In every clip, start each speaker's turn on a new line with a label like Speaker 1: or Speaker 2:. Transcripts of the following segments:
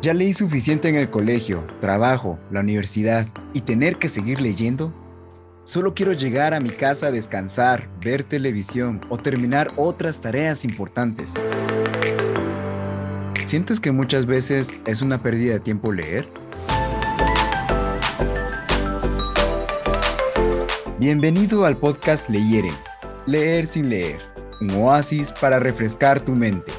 Speaker 1: Ya leí suficiente en el colegio, trabajo, la universidad y tener que seguir leyendo. Solo quiero llegar a mi casa a descansar, ver televisión o terminar otras tareas importantes. ¿Sientes que muchas veces es una pérdida de tiempo leer? Bienvenido al podcast Leyere, Leer sin leer, un oasis para refrescar tu mente.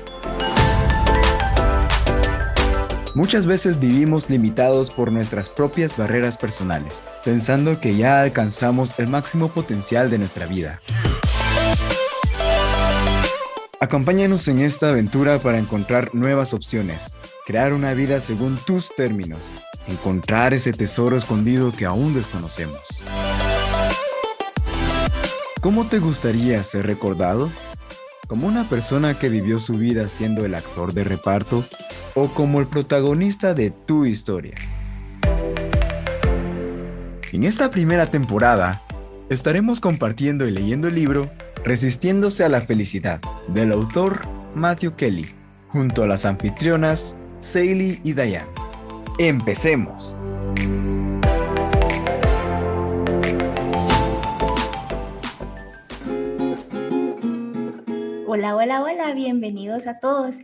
Speaker 1: Muchas veces vivimos limitados por nuestras propias barreras personales, pensando que ya alcanzamos el máximo potencial de nuestra vida. Acompáñanos en esta aventura para encontrar nuevas opciones, crear una vida según tus términos, encontrar ese tesoro escondido que aún desconocemos. ¿Cómo te gustaría ser recordado? ¿Como una persona que vivió su vida siendo el actor de reparto o como el protagonista de tu historia? En esta primera temporada, estaremos compartiendo y leyendo el libro Resistiéndose a la felicidad, del autor Matthew Kelly, junto a las anfitrionas Seili y Diane. ¡Empecemos!
Speaker 2: Hola, bienvenidos a todos.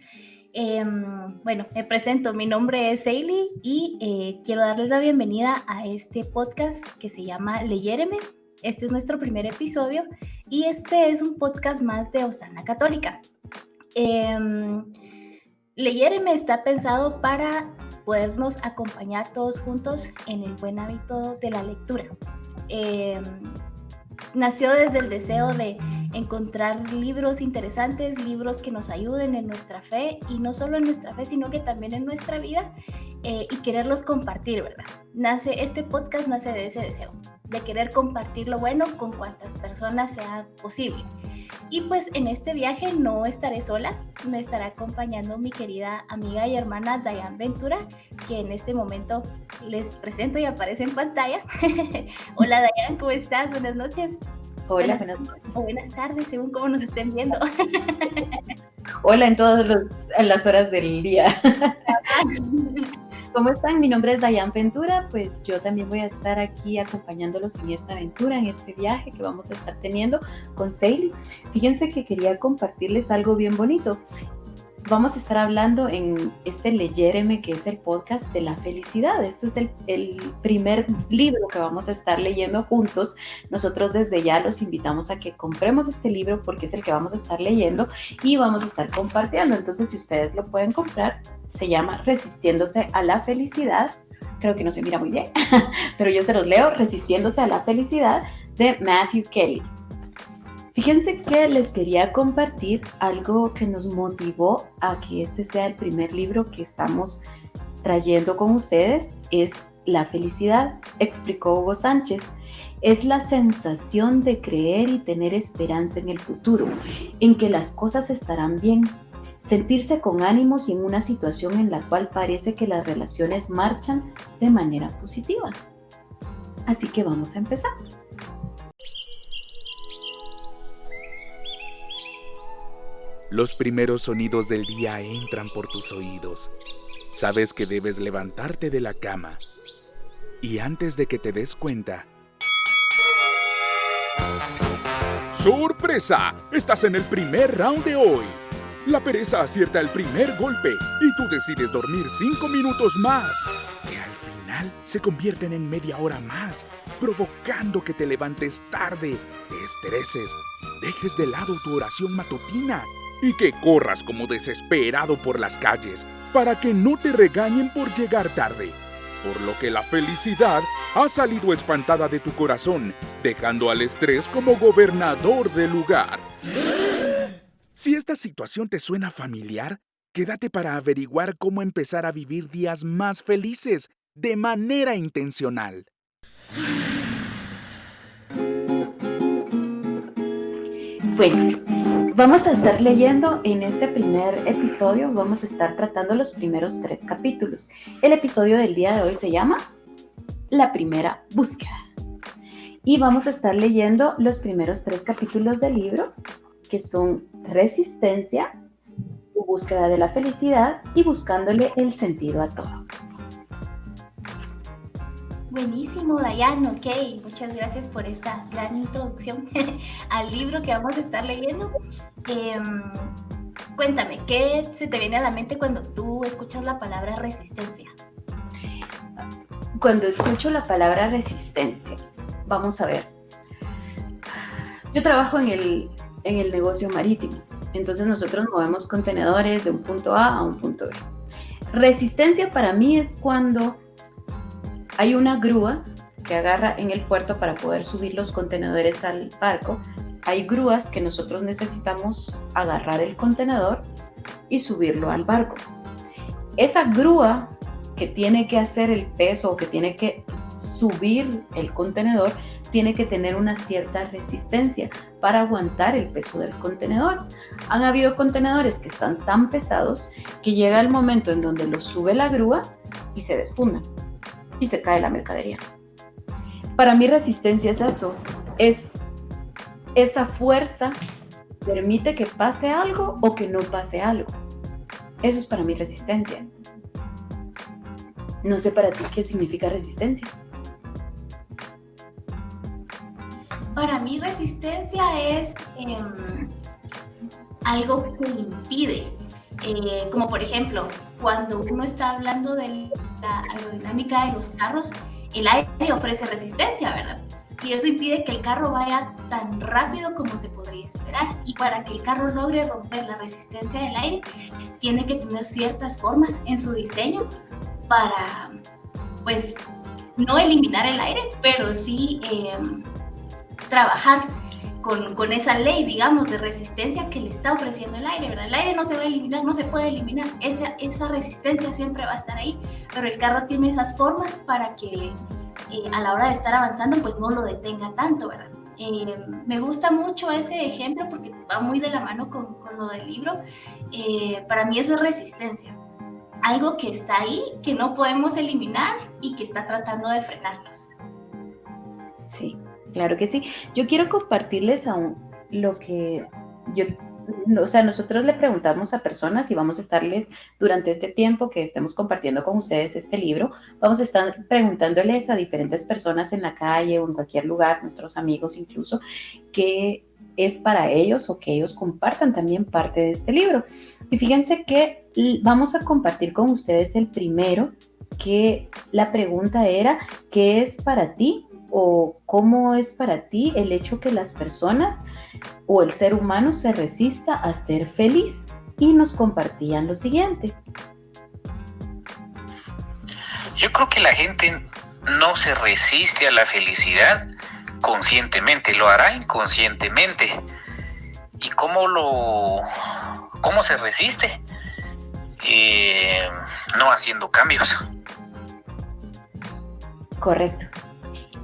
Speaker 2: Me presento, mi nombre es Seili y quiero darles la bienvenida a este podcast que se llama Leyéreme. Este es nuestro primer episodio y este es un podcast más de Osana Católica. Leyéreme está pensado para podernos acompañar todos juntos en el buen hábito de la lectura. Nació desde el deseo de encontrar libros interesantes, libros que nos ayuden en nuestra fe, y no solo en nuestra fe, sino que también en nuestra vida, y quererlos compartir, ¿verdad? Este podcast nace de ese deseo, de querer compartir lo bueno con cuantas personas sea posible. Y pues en este viaje no estaré sola, me estará acompañando mi querida amiga y hermana Diane Ventura, que en este momento les presento y aparece en pantalla. Hola Diane, ¿cómo estás? Buenas noches.
Speaker 3: Hola, buenas noches.
Speaker 2: O buenas tardes, según cómo nos estén viendo.
Speaker 3: Hola en todas las horas del día. ¿Cómo están? Mi nombre es Diane Ventura, pues yo también voy a estar aquí acompañándolos en esta aventura, en este viaje que vamos a estar teniendo con Seili. Fíjense que quería compartirles algo bien bonito. Vamos a estar hablando en este Leyéreme, que es el podcast de la felicidad. Esto es el primer libro que vamos a estar leyendo juntos. Nosotros desde ya los invitamos a que compremos este libro porque es el que vamos a estar leyendo y vamos a estar compartiendo. Entonces, si ustedes lo pueden comprar, se llama Resistiéndose a la felicidad. Creo que no se mira muy bien, pero yo se los leo. Resistiéndose a la felicidad, de Matthew Kelly. Fíjense que les quería compartir algo que nos motivó a que este sea el primer libro que estamos trayendo con ustedes. Es la felicidad, explicó Hugo Sánchez. Es la sensación de creer y tener esperanza en el futuro, en que las cosas estarán bien. Sentirse con ánimos y en una situación en la cual parece que las relaciones marchan de manera positiva. Así que vamos a empezar.
Speaker 4: Los primeros sonidos del día entran por tus oídos. Sabes que debes levantarte de la cama. Y antes de que te des cuenta... ¡Sorpresa! Estás en el primer round de hoy. La pereza acierta el primer golpe y tú decides dormir 5 minutos más, que al final se convierten en media hora más, provocando que te levantes tarde, te estreses, dejes de lado tu oración matutina y que corras como desesperado por las calles para que no te regañen por llegar tarde. Por lo que la felicidad ha salido espantada de tu corazón, dejando al estrés como gobernador del lugar. Si esta situación te suena familiar, quédate para averiguar cómo empezar a vivir días más felices de manera intencional.
Speaker 3: Bueno, vamos a estar leyendo en este primer episodio, vamos a estar tratando los primeros 3 capítulos. El episodio del día de hoy se llama La primera búsqueda. Y vamos a estar leyendo los primeros 3 capítulos del libro, que son resistencia, tu búsqueda de la felicidad y buscándole el sentido a todo.
Speaker 2: Buenísimo, Dayan, ok, muchas gracias por esta gran introducción al libro que vamos a estar leyendo. Cuéntame, ¿qué se te viene a la mente cuando tú escuchas la palabra resistencia?
Speaker 3: Cuando escucho la palabra resistencia, vamos a ver, yo trabajo en el negocio marítimo, entonces nosotros movemos contenedores de un punto A a un punto B. Resistencia para mí es cuando hay una grúa que agarra en el puerto para poder subir los contenedores al barco. Hay grúas que nosotros necesitamos agarrar el contenedor y subirlo al barco. Esa grúa que tiene que hacer el peso o que tiene que subir el contenedor tiene que tener una cierta resistencia para aguantar el peso del contenedor. Han habido contenedores que están tan pesados que llega el momento en donde los sube la grúa y se desfundan y se cae la mercadería. Para mí resistencia es eso, es esa fuerza que permite que pase algo o que no pase algo. Eso es para mí resistencia. No sé para ti qué significa resistencia.
Speaker 2: Para mí resistencia es algo que impide, como por ejemplo, cuando uno está hablando de la aerodinámica de los carros, el aire ofrece resistencia, ¿verdad? Y eso impide que el carro vaya tan rápido como se podría esperar. Y para que el carro logre romper la resistencia del aire, tiene que tener ciertas formas en su diseño para, pues, no eliminar el aire, pero sí trabajar con esa ley, digamos, de resistencia que le está ofreciendo el aire, ¿verdad? El aire no se va a eliminar, no se puede eliminar, esa resistencia siempre va a estar ahí, pero el carro tiene esas formas para que a la hora de estar avanzando, pues no lo detenga tanto, ¿verdad? Me gusta mucho ese ejemplo porque va muy de la mano con lo del libro. Para mí eso es resistencia, algo que está ahí, que no podemos eliminar y que está tratando de frenarnos.
Speaker 3: Sí, claro que sí. Yo quiero compartirles aún lo que nosotros le preguntamos a personas y vamos a estarles durante este tiempo que estemos compartiendo con ustedes este libro, vamos a estar preguntándoles a diferentes personas en la calle o en cualquier lugar, nuestros amigos incluso, qué es para ellos o que ellos compartan también parte de este libro. Y fíjense que vamos a compartir con ustedes el primero, que la pregunta era, ¿qué es para ti? O cómo es para ti el hecho que las personas o el ser humano se resista a ser feliz. Y nos compartían lo siguiente.
Speaker 5: Yo creo que la gente no se resiste a la felicidad conscientemente, lo hará inconscientemente. ¿Y cómo se resiste? No haciendo cambios.
Speaker 3: Correcto.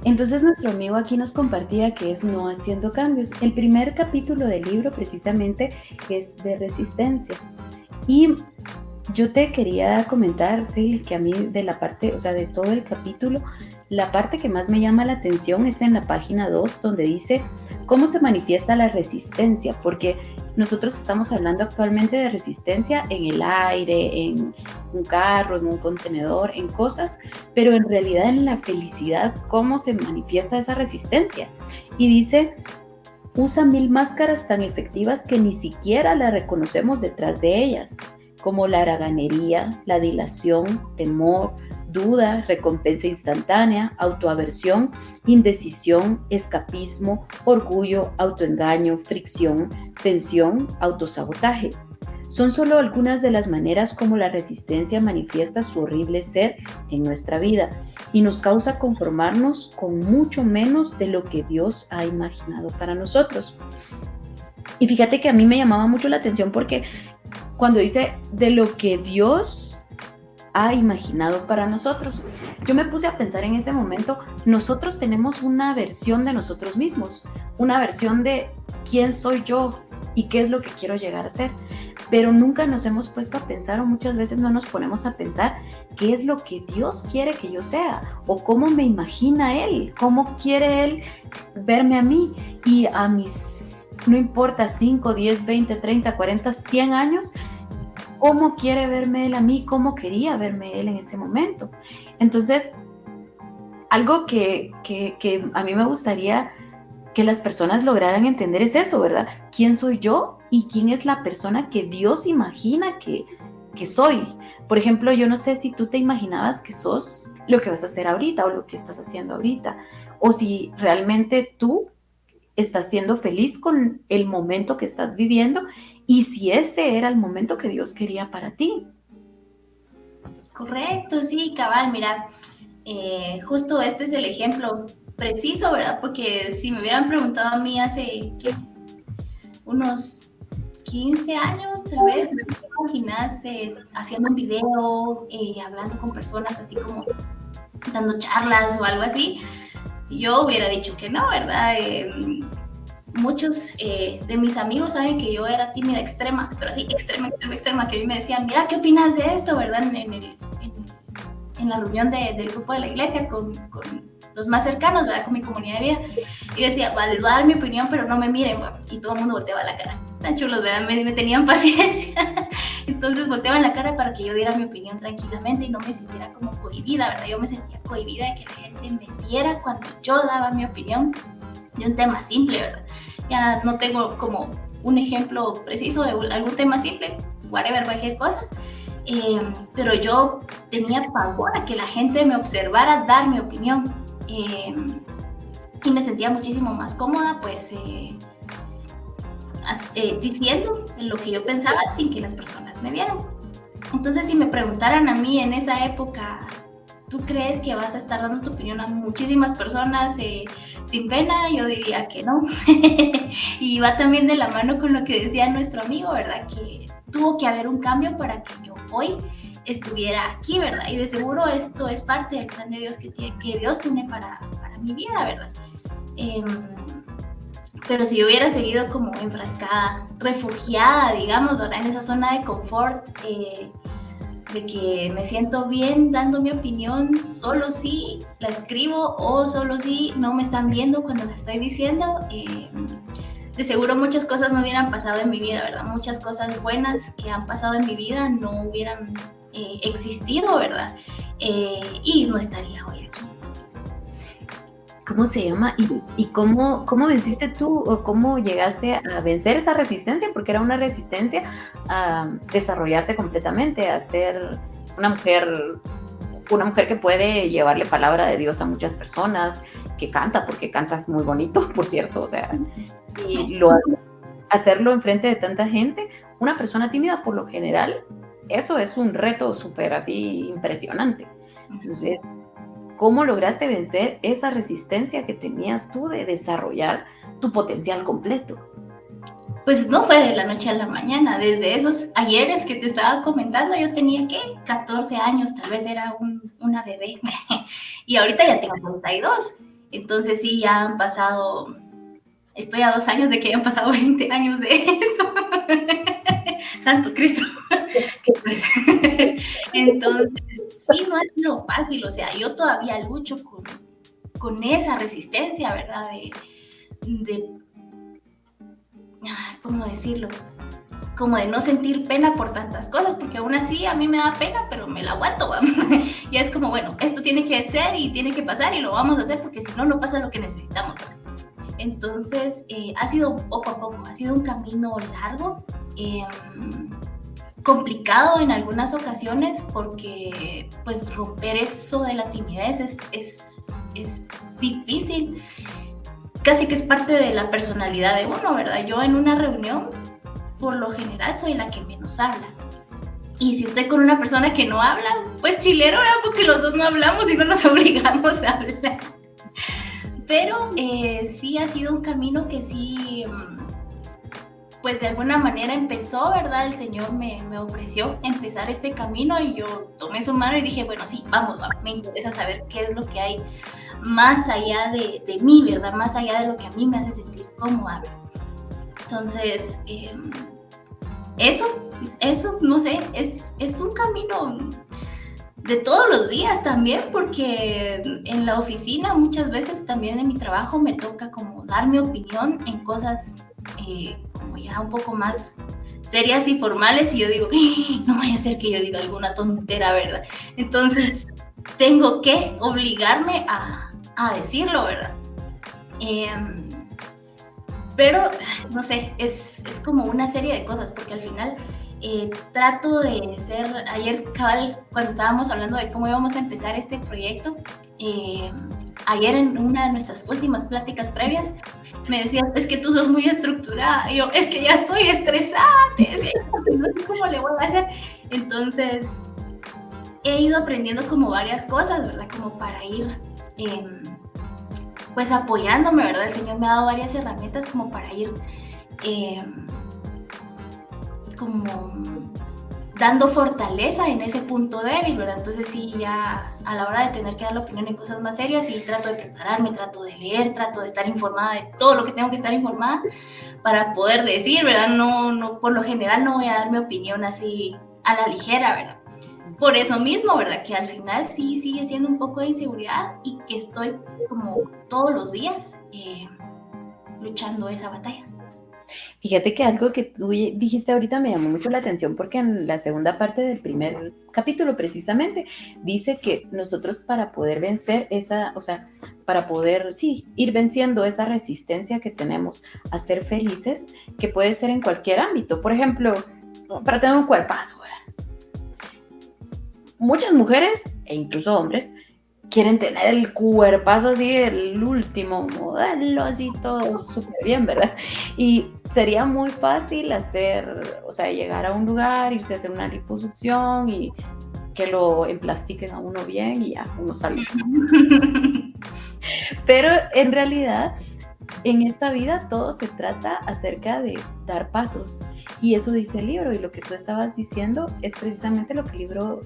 Speaker 3: Entonces nuestro amigo aquí nos compartía que es no haciendo cambios. El primer capítulo del libro precisamente es de resistencia. Y yo te quería comentar, sí, que a mí de la parte, o sea, de todo el capítulo, la parte que más me llama la atención es en la página 2, donde dice cómo se manifiesta la resistencia, porque nosotros estamos hablando actualmente de resistencia en el aire, en un carro, en un contenedor, en cosas, pero en realidad en la felicidad, ¿cómo se manifiesta esa resistencia? Y dice, usa 1000 máscaras tan efectivas que ni siquiera la reconocemos detrás de ellas, como la haraganería, la dilación, temor, duda, recompensa instantánea, autoaversión, indecisión, escapismo, orgullo, autoengaño, fricción, tensión, autosabotaje. Son solo algunas de las maneras como la resistencia manifiesta su horrible ser en nuestra vida y nos causa conformarnos con mucho menos de lo que Dios ha imaginado para nosotros. Y fíjate que a mí me llamaba mucho la atención porque cuando dice de lo que Dios ha imaginado para nosotros, yo me puse a pensar en ese momento, nosotros tenemos una versión de nosotros mismos, una versión de quién soy yo y qué es lo que quiero llegar a ser, pero nunca nos hemos puesto a pensar o muchas veces no nos ponemos a pensar qué es lo que Dios quiere que yo sea o cómo me imagina Él, cómo quiere Él verme a mí y a mis no importa 5, 10, 20, 30, 40, 100 años, cómo quiere verme él a mí, cómo quería verme él en ese momento. Entonces, algo que a mí me gustaría que las personas lograran entender es eso, ¿verdad? ¿Quién soy yo y quién es la persona que Dios imagina que soy? Por ejemplo, yo no sé si tú te imaginabas que sos lo que vas a hacer ahorita o lo que estás haciendo ahorita, o si realmente tú estás siendo feliz con el momento que estás viviendo y si ese era el momento que Dios quería para ti.
Speaker 2: Correcto, sí, cabal, mira, justo este es el ejemplo preciso, ¿verdad? Porque si me hubieran preguntado a mí hace unos 15 años, tal vez, ¿te imaginas haciendo un video, hablando con personas así como dando charlas o algo así? Yo hubiera dicho que no, ¿verdad? Muchos de mis amigos saben que yo era tímida extrema, pero así extrema, que a mí me decían, mira, ¿qué opinas de esto, verdad? En la reunión del grupo de la iglesia con los más cercanos, ¿verdad? Con mi comunidad de vida. Y yo decía, vale, les voy a dar mi opinión, pero no me miren, ¿verdad? Y todo el mundo volteaba la cara. Tan chulos, ¿verdad? Me tenían paciencia. Entonces volteaban la cara para que yo diera mi opinión tranquilamente y no me sintiera como cohibida, ¿verdad? Yo me sentía cohibida de que la gente me viera cuando yo daba mi opinión de un tema simple, ¿verdad? Ya no tengo como un ejemplo preciso de algún tema simple, whatever, cualquier cosa. Pero yo tenía pavor a que la gente me observara dar mi opinión, y me sentía muchísimo más cómoda pues diciendo lo que yo pensaba sin que las personas me vieran. Entonces, si me preguntaran a mí en esa época, ¿tú crees que vas a estar dando tu opinión a muchísimas personas sin pena? Yo diría que no. Y va también de la mano con lo que decía nuestro amigo, ¿verdad? Que tuvo que haber un cambio para que yo hoy estuviera aquí, ¿verdad? Y de seguro esto es parte del plan de Dios que Dios tiene para mi vida, ¿verdad? Pero si yo hubiera seguido como enfrascada, refugiada, digamos, ¿verdad? En esa zona de confort, de que me siento bien dando mi opinión solo si la escribo o solo si no me están viendo cuando la estoy diciendo, de seguro muchas cosas no hubieran pasado en mi vida, ¿verdad? Muchas cosas buenas que han pasado en mi vida no hubieran existido, ¿verdad? Y no estaría hoy aquí.
Speaker 3: ¿Cómo se llama? ¿Y cómo venciste tú o cómo llegaste a vencer esa resistencia? Porque era una resistencia a desarrollarte completamente, a ser una mujer que puede llevarle palabra de Dios a muchas personas, que canta, porque cantas muy bonito, por cierto, o sea, y hacerlo enfrente de tanta gente. Una persona tímida, por lo general, eso es un reto súper así impresionante. Entonces, ¿cómo lograste vencer esa resistencia que tenías tú de desarrollar tu potencial completo?
Speaker 2: Pues no fue de la noche a la mañana. Desde esos ayeres que te estaba comentando, yo tenía, ¿qué? 14 años, tal vez era una bebé. Y ahorita ya tengo 32. Entonces sí, ya han pasado, estoy a 2 años de que hayan pasado 20 años de eso. Santo Cristo. Entonces, sí, no ha sido fácil, o sea, yo todavía lucho con esa resistencia, ¿verdad? ¿Cómo decirlo? Como de no sentir pena por tantas cosas, porque aún así a mí me da pena, pero me la aguanto, ¿va? Ya es como, bueno, esto tiene que ser y tiene que pasar y lo vamos a hacer porque si no, no pasa lo que necesitamos, ¿va? Entonces, ha sido poco a poco, ha sido un camino largo, complicado en algunas ocasiones, porque pues romper eso de la timidez es difícil, casi que es parte de la personalidad de uno, ¿verdad? Yo en una reunión, por lo general, soy la que menos habla. Y si estoy con una persona que no habla, pues chilero, ¿verdad? Porque los dos no hablamos y no nos obligamos a hablar. Pero sí ha sido un camino que sí, pues de alguna manera empezó, ¿verdad? El Señor me ofreció empezar este camino y yo tomé su mano y dije, bueno, sí, vamos, me interesa saber qué es lo que hay más allá de mí, ¿verdad? Más allá de lo que a mí me hace sentir cómoda. Entonces, eso, no sé, es un camino de todos los días también, porque en la oficina muchas veces también en mi trabajo me toca como dar mi opinión en cosas como ya un poco más serias y formales, y yo digo, no vaya a ser que yo diga alguna tontera, ¿verdad? Entonces tengo que obligarme a decirlo, ¿verdad? Pero, no sé, es como una serie de cosas, porque al final trato de ser, ayer cabal, cuando estábamos hablando de cómo íbamos a empezar este proyecto, ayer en una de nuestras últimas pláticas previas, me decías, es que tú sos muy estructurada, y yo, es que ya estoy estresada, no sé cómo le voy a hacer. Entonces, he ido aprendiendo como varias cosas, ¿verdad? Como para ir, pues apoyándome, ¿verdad? El Señor me ha dado varias herramientas como para ir como dando fortaleza en ese punto débil, ¿verdad? Entonces sí, ya a la hora de tener que dar la opinión en cosas más serias, sí trato de prepararme, trato de leer, trato de estar informada de todo lo que tengo que estar informada para poder decir, ¿verdad? No, por lo general no voy a dar mi opinión así a la ligera, ¿verdad? Por eso mismo, ¿verdad? Que al final sí sigue siendo un poco de inseguridad y que estoy como todos los días luchando esa batalla.
Speaker 3: Fíjate que algo que tú dijiste ahorita me llamó mucho la atención porque en la segunda parte del primer capítulo precisamente dice que nosotros para poder vencer esa, o sea, para poder, sí, ir venciendo esa resistencia que tenemos a ser felices, que puede ser en cualquier ámbito. Por ejemplo, para tener un cuerpazo, ¿verdad? Muchas mujeres e incluso hombres quieren tener el cuerpazo así, el último modelo, así todo súper bien, ¿verdad? Y sería muy fácil hacer, o sea, llegar a un lugar, irse a hacer una liposucción y que lo emplastiquen a uno bien y ya uno sale. Pero en realidad, en esta vida todo se trata acerca de dar pasos. Y eso dice el libro, y lo que tú estabas diciendo es precisamente lo que el libro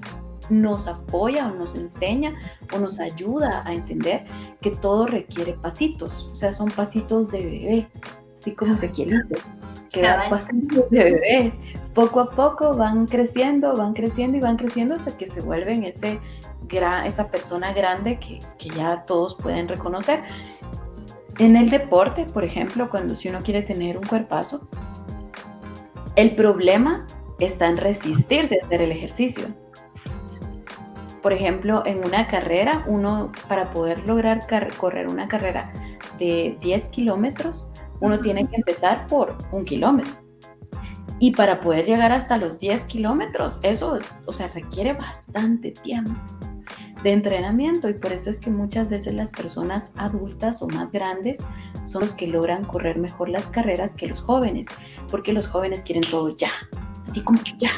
Speaker 3: nos apoya o nos enseña o nos ayuda a entender, que todo requiere pasitos, o sea, son pasitos de bebé, así como Ezequielito, que da pasitos de bebé, poco a poco van creciendo y van creciendo hasta que se vuelven esa persona grande que ya todos pueden reconocer. En el deporte, por ejemplo, si uno quiere tener un cuerpazo, el problema está en resistirse a hacer el ejercicio. Por ejemplo, en una carrera, uno para poder lograr correr una carrera de 10 kilómetros, uno tiene que empezar por 1 kilómetro. Y para poder llegar hasta los 10 kilómetros, eso, o sea, requiere bastante tiempo de entrenamiento, y por eso es que muchas veces las personas adultas o más grandes son los que logran correr mejor las carreras que los jóvenes, porque los jóvenes quieren todo ya, así como ya.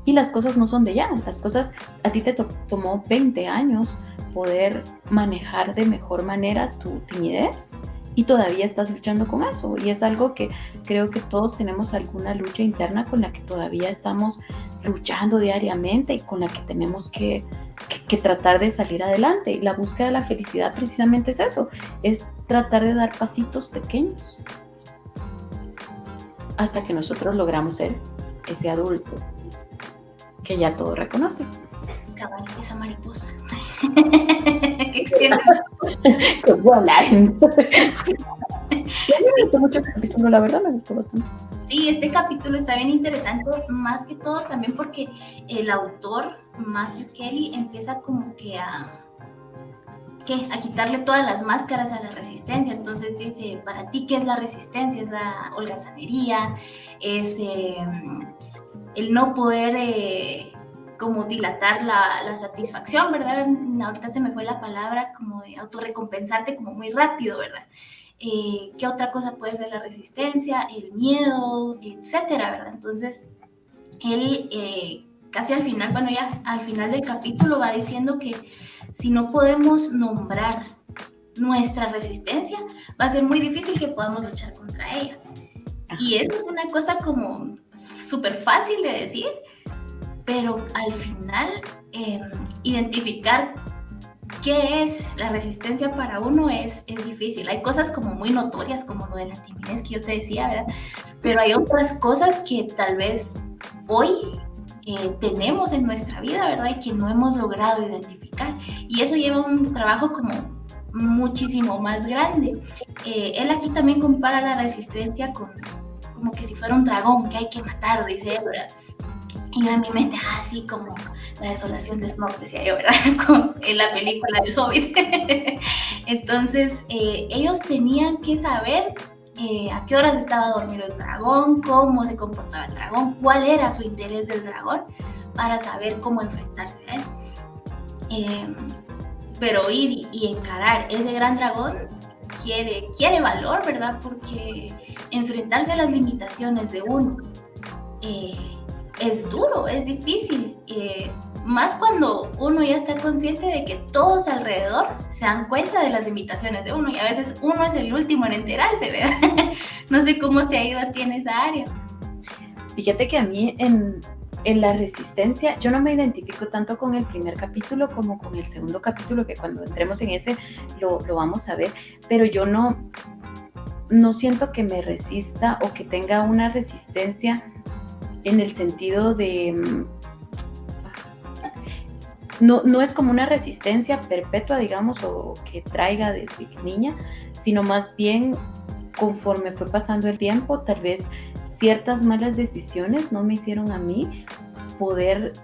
Speaker 3: Y las cosas no son de ya, las cosas, a ti te tomó 20 años poder manejar de mejor manera tu timidez y todavía estás luchando con eso. Y es algo que creo que todos tenemos alguna lucha interna con la que todavía estamos luchando diariamente y con la que tenemos que tratar de salir adelante. Y la búsqueda de la felicidad precisamente es eso, es tratar de dar pasitos pequeños hasta que nosotros logramos ser ese adulto que ya todo reconoce.
Speaker 2: Cabal, esa mariposa. ¿Qué extiendes?
Speaker 3: ¡Qué buena! Sí, me gustó mucho el capítulo, la verdad me gustó bastante.
Speaker 2: Sí, este capítulo está bien interesante, más que todo también porque el autor, Matthew Kelly, empieza como que a quitarle todas las máscaras a la resistencia. Entonces dice, para ti, ¿qué es la resistencia? Es la holgazanería, es el no poder como dilatar la satisfacción, ¿verdad? Ahorita se me fue la palabra, como de autorrecompensarte como muy rápido, ¿verdad? ¿Qué otra cosa puede ser la resistencia? El miedo, etcétera, ¿verdad? Entonces, él casi al final, bueno, ya al final del capítulo va diciendo que si no podemos nombrar nuestra resistencia, va a ser muy difícil que podamos luchar contra ella. Y eso es una cosa como súper fácil de decir, pero al final identificar qué es la resistencia para uno es difícil. Hay cosas como muy notorias, como lo de la timidez que yo te decía, ¿verdad? Pero hay otras cosas que tal vez hoy tenemos en nuestra vida, ¿verdad? Y que no hemos logrado identificar. Y eso lleva un trabajo como muchísimo más grande. Él aquí también compara la resistencia como que si fuera un dragón que hay que matar, dice él, ¿verdad? Y yo en mi mente, así como la desolación de Smaug, decía yo, ¿verdad? En la película del Hobbit. Entonces, ellos tenían que saber a qué horas estaba dormido el dragón, cómo se comportaba el dragón, cuál era su interés del dragón, para saber cómo enfrentarse a él. Pero ir y encarar ese gran dragón quiere valor, ¿verdad? Porque enfrentarse a las limitaciones de uno es duro, es difícil, más cuando uno ya está consciente de que todos alrededor se dan cuenta de las limitaciones de uno y a veces uno es el último en enterarse, ¿verdad? No sé cómo te ha ido a ti en esa área.
Speaker 3: Fíjate que a mí en la resistencia, yo no me identifico tanto con el primer capítulo como con el segundo capítulo, que cuando entremos en ese lo vamos a ver, pero yo no siento que me resista o que tenga una resistencia en el sentido de... No es como una resistencia perpetua, digamos, o que traiga desde niña, sino más bien conforme fue pasando el tiempo, tal vez ciertas malas decisiones no me hicieron a mí poder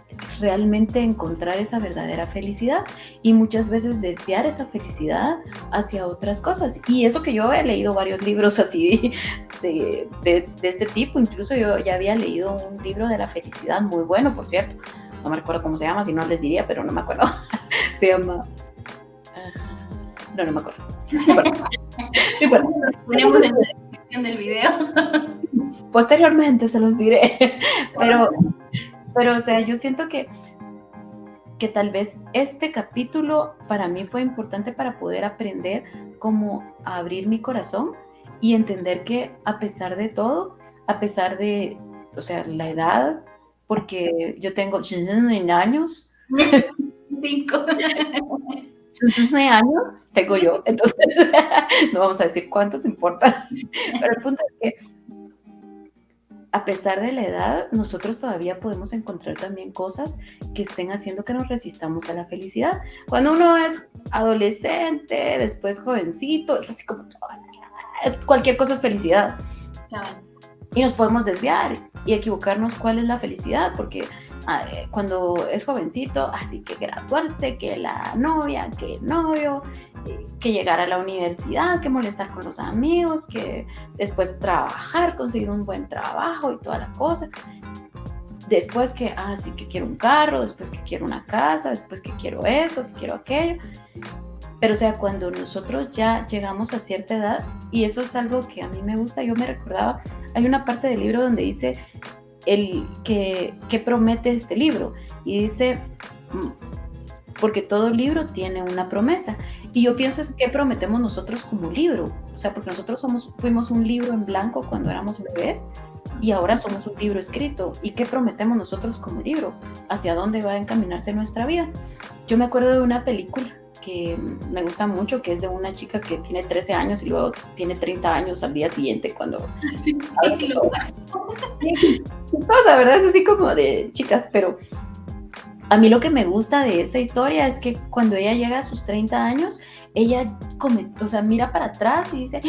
Speaker 3: realmente encontrar esa verdadera felicidad y muchas veces desviar esa felicidad hacia otras cosas. Y eso que yo he leído varios libros así de este tipo, incluso yo ya había leído un libro de la felicidad muy bueno, por cierto, no me recuerdo cómo se llama, si no les diría, pero no me acuerdo. Se llama... no me acuerdo.
Speaker 2: Ponemos en la descripción del video.
Speaker 3: Posteriormente se los diré. Pero o sea, yo siento que tal vez este capítulo para mí fue importante para poder aprender cómo a abrir mi corazón y entender que a pesar de todo, a pesar de, o sea, la edad, porque yo tengo 69 años.
Speaker 2: 5.
Speaker 3: 69 años tengo yo, entonces no vamos a decir cuánto te importa, pero el punto es que a pesar de la edad, nosotros todavía podemos encontrar también cosas que estén haciendo que nos resistamos a la felicidad. Cuando uno es adolescente, después jovencito, es así como cualquier cosa es felicidad. Y nos podemos desviar y equivocarnos cuál es la felicidad, porque cuando es jovencito, así que graduarse, que la novia, que el novio, que llegar a la universidad, que molestar con los amigos, que después trabajar, conseguir un buen trabajo y toda la cosa. Después que, sí que quiero un carro, después que quiero una casa, después que quiero esto, que quiero aquello. Pero o sea, cuando nosotros ya llegamos a cierta edad, y eso es algo que a mí me gusta, yo me recordaba, hay una parte del libro donde dice que promete este libro, y dice, porque todo libro tiene una promesa, y yo pienso es que prometemos nosotros como libro, o sea, porque nosotros fuimos un libro en blanco cuando éramos bebés, y ahora somos un libro escrito, y ¿qué prometemos nosotros como libro? ¿Hacia dónde va a encaminarse nuestra vida? Yo me acuerdo de una película que me gusta mucho, que es de una chica que tiene 13 años y luego tiene 30 años al día siguiente cuando... Sí, la verdad es así como de chicas, pero a mí lo que me gusta de esa historia es que cuando ella llega a sus 30 años, ella mira para atrás y dice,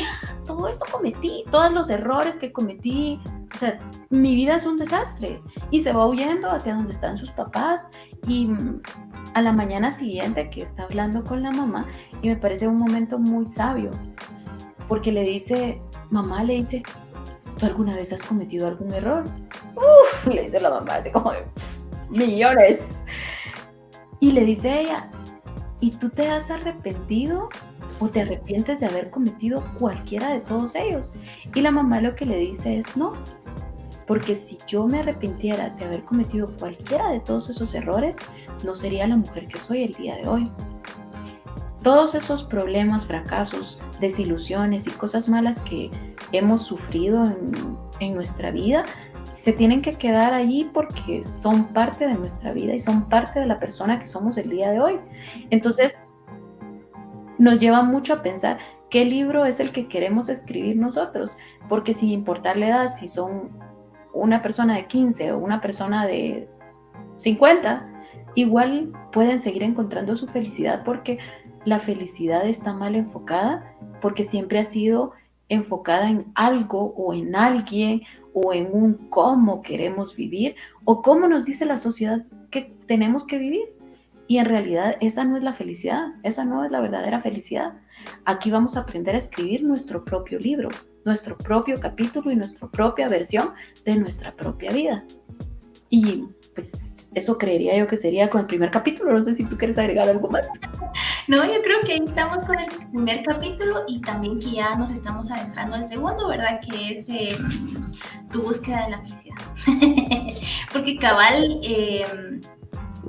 Speaker 3: todo esto cometí, todos los errores que cometí, o sea, mi vida es un desastre, y se va huyendo hacia donde están sus papás, y a la mañana siguiente que está hablando con la mamá, y me parece un momento muy sabio, porque mamá le dice, ¿tú alguna vez has cometido algún error? Le dice la mamá, así como de millones. Y le dice ella, ¿y tú te has arrepentido o te arrepientes de haber cometido cualquiera de todos ellos? Y la mamá lo que le dice es no, porque si yo me arrepintiera de haber cometido cualquiera de todos esos errores, no sería la mujer que soy el día de hoy. Todos esos problemas, fracasos, desilusiones y cosas malas que hemos sufrido en nuestra vida se tienen que quedar allí porque son parte de nuestra vida y son parte de la persona que somos el día de hoy. Entonces, nos lleva mucho a pensar qué libro es el que queremos escribir nosotros, porque sin importar la edad, si son una persona de 15 o una persona de 50, igual pueden seguir encontrando su felicidad, porque la felicidad está mal enfocada, porque siempre ha sido enfocada en algo o en alguien o en un cómo queremos vivir o cómo nos dice la sociedad que tenemos que vivir. Y en realidad esa no es la felicidad, esa no es la verdadera felicidad. Aquí vamos a aprender a escribir nuestro propio libro, nuestro propio capítulo y nuestra propia versión de nuestra propia vida. Y pues eso creería yo que sería con el primer capítulo. No sé si tú quieres agregar algo más.
Speaker 2: No, yo creo que ahí estamos con el primer capítulo y también que ya nos estamos adentrando al segundo, ¿verdad? Que es tu búsqueda de la felicidad. Porque cabal,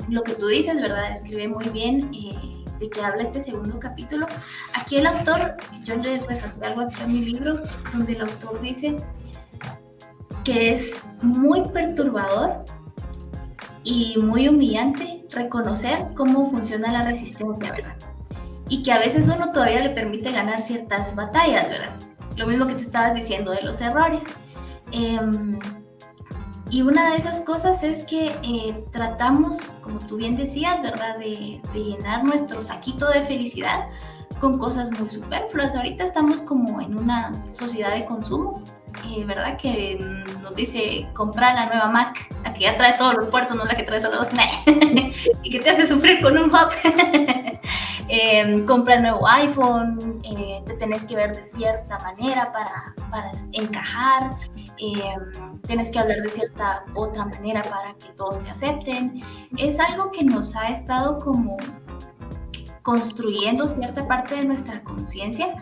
Speaker 2: lo que tú dices, ¿verdad? Escribe muy bien de qué habla este segundo capítulo. Aquí el autor, yo le resalté algo aquí en mi libro, donde el autor dice que es muy perturbador y muy humillante reconocer cómo funciona la resistencia, ¿verdad? Y que a veces uno todavía le permite ganar ciertas batallas, ¿verdad? Lo mismo que tú estabas diciendo de los errores. Y una de esas cosas es que tratamos, como tú bien decías, ¿verdad? De llenar nuestro saquito de felicidad con cosas muy superfluas. Ahorita estamos como en una sociedad de consumo, ¿verdad? Que nos dice, comprar la nueva Mac, la que ya trae todos los puertos, no la que trae solo dos, y que te hace sufrir con un hub. Compra el nuevo iPhone, te tenés que ver de cierta manera para encajar, tienes que hablar de cierta otra manera para que todos te acepten. Es algo que nos ha estado como construyendo cierta parte de nuestra conciencia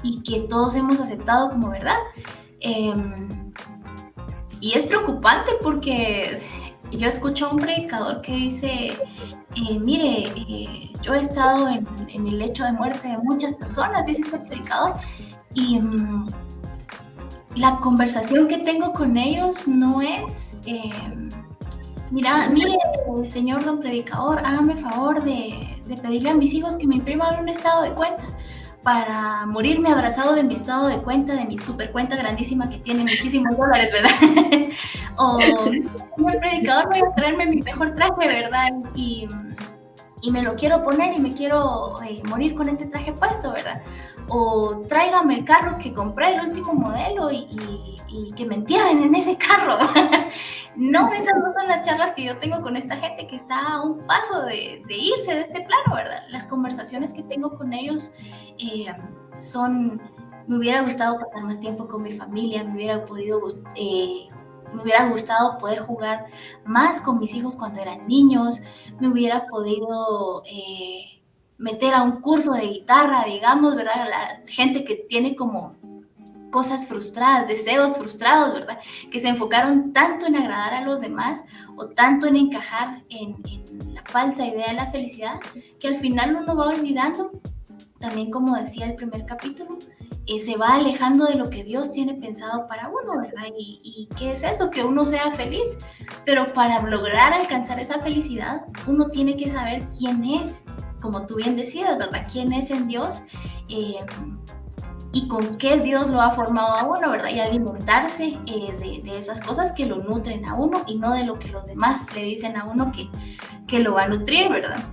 Speaker 2: y que todos hemos aceptado como verdad. Y es preocupante porque yo escucho a un predicador que dice, mire, yo he estado en el lecho de muerte de muchas personas, dice este predicador, y la conversación que tengo con ellos no es, mire, señor don predicador, hágame favor de pedirle a mis hijos que me impriman un estado de cuenta para morirme abrazado de mi estado de cuenta, de mi super cuenta grandísima que tiene muchísimos dólares, ¿verdad? O el predicador voy a traerme mi mejor traje, ¿verdad? Y me lo quiero poner y me quiero morir con este traje puesto, ¿verdad? O tráigame el carro que compré, el último modelo, y que me entierren en ese carro. No, esas no son las charlas que yo tengo con esta gente que está a un paso de irse de este plano, ¿verdad? Las conversaciones que tengo con ellos son, me hubiera gustado pasar más tiempo con mi familia, me hubiera gustado poder jugar más con mis hijos cuando eran niños, me hubiera podido meter a un curso de guitarra, digamos, ¿verdad? La gente que tiene como cosas frustradas, deseos frustrados, ¿verdad? Que se enfocaron tanto en agradar a los demás o tanto en encajar en la falsa idea de la felicidad, que al final uno va olvidando, también como decía el primer capítulo, se va alejando de lo que Dios tiene pensado para uno, ¿verdad? ¿Y qué es eso? Que uno sea feliz. Pero para lograr alcanzar esa felicidad, uno tiene que saber quién es, como tú bien decías, ¿verdad? ¿Quién es en Dios? Y con qué Dios lo ha formado a uno, ¿verdad? Y alimentarse de esas cosas que lo nutren a uno y no de lo que los demás le dicen a uno que lo va a nutrir, ¿verdad?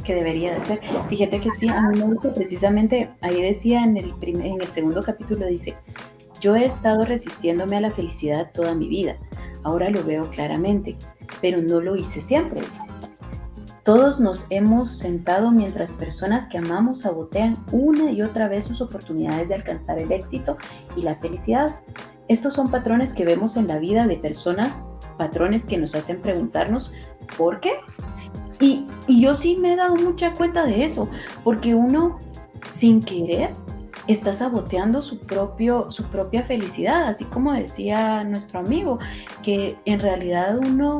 Speaker 3: Que debería de ser. Fíjate que sí, a mí me gusta precisamente, ahí decía en el segundo capítulo, dice, yo he estado resistiéndome a la felicidad toda mi vida, ahora lo veo claramente, pero no lo hice siempre, dice. Todos nos hemos sentado mientras personas que amamos sabotean una y otra vez sus oportunidades de alcanzar el éxito y la felicidad. Estos son patrones que vemos en la vida de personas, patrones que nos hacen preguntarnos ¿por qué? Y yo sí me he dado mucha cuenta de eso, porque uno sin querer está saboteando su propia felicidad, así como decía nuestro amigo, que en realidad uno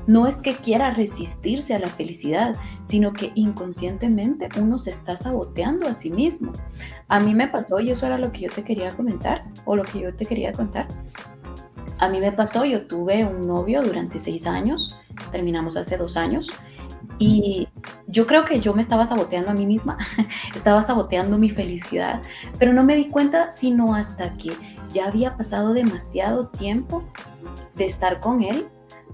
Speaker 3: no es que quiera resistirse a la felicidad, sino que inconscientemente uno se está saboteando a sí mismo. A mí me pasó, y eso era lo que yo te quería comentar, o lo que yo te quería contar. A mí me pasó, yo tuve un novio durante 6 años, terminamos hace 2 años, y yo creo que yo me estaba saboteando a mí misma, estaba saboteando mi felicidad, pero no me di cuenta sino hasta que ya había pasado demasiado tiempo de estar con él,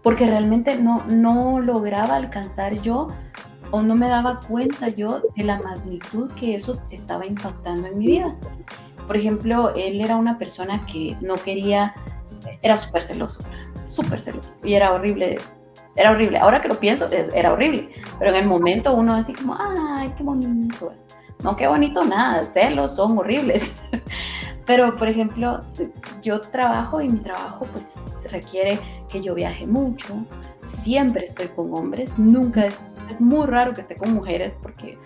Speaker 3: porque realmente no lograba alcanzar yo o no me daba cuenta yo de la magnitud que eso estaba impactando en mi vida. Por ejemplo, él era una persona que no quería, era súper celoso, y era horrible. Era horrible. Ahora que lo pienso, era horrible. Pero en el momento uno así como, ay, qué bonito. No, qué bonito nada, celos son horribles. Pero, por ejemplo, yo trabajo y mi trabajo pues requiere que yo viaje mucho. Siempre estoy con hombres. Nunca es muy raro que esté con mujeres porque,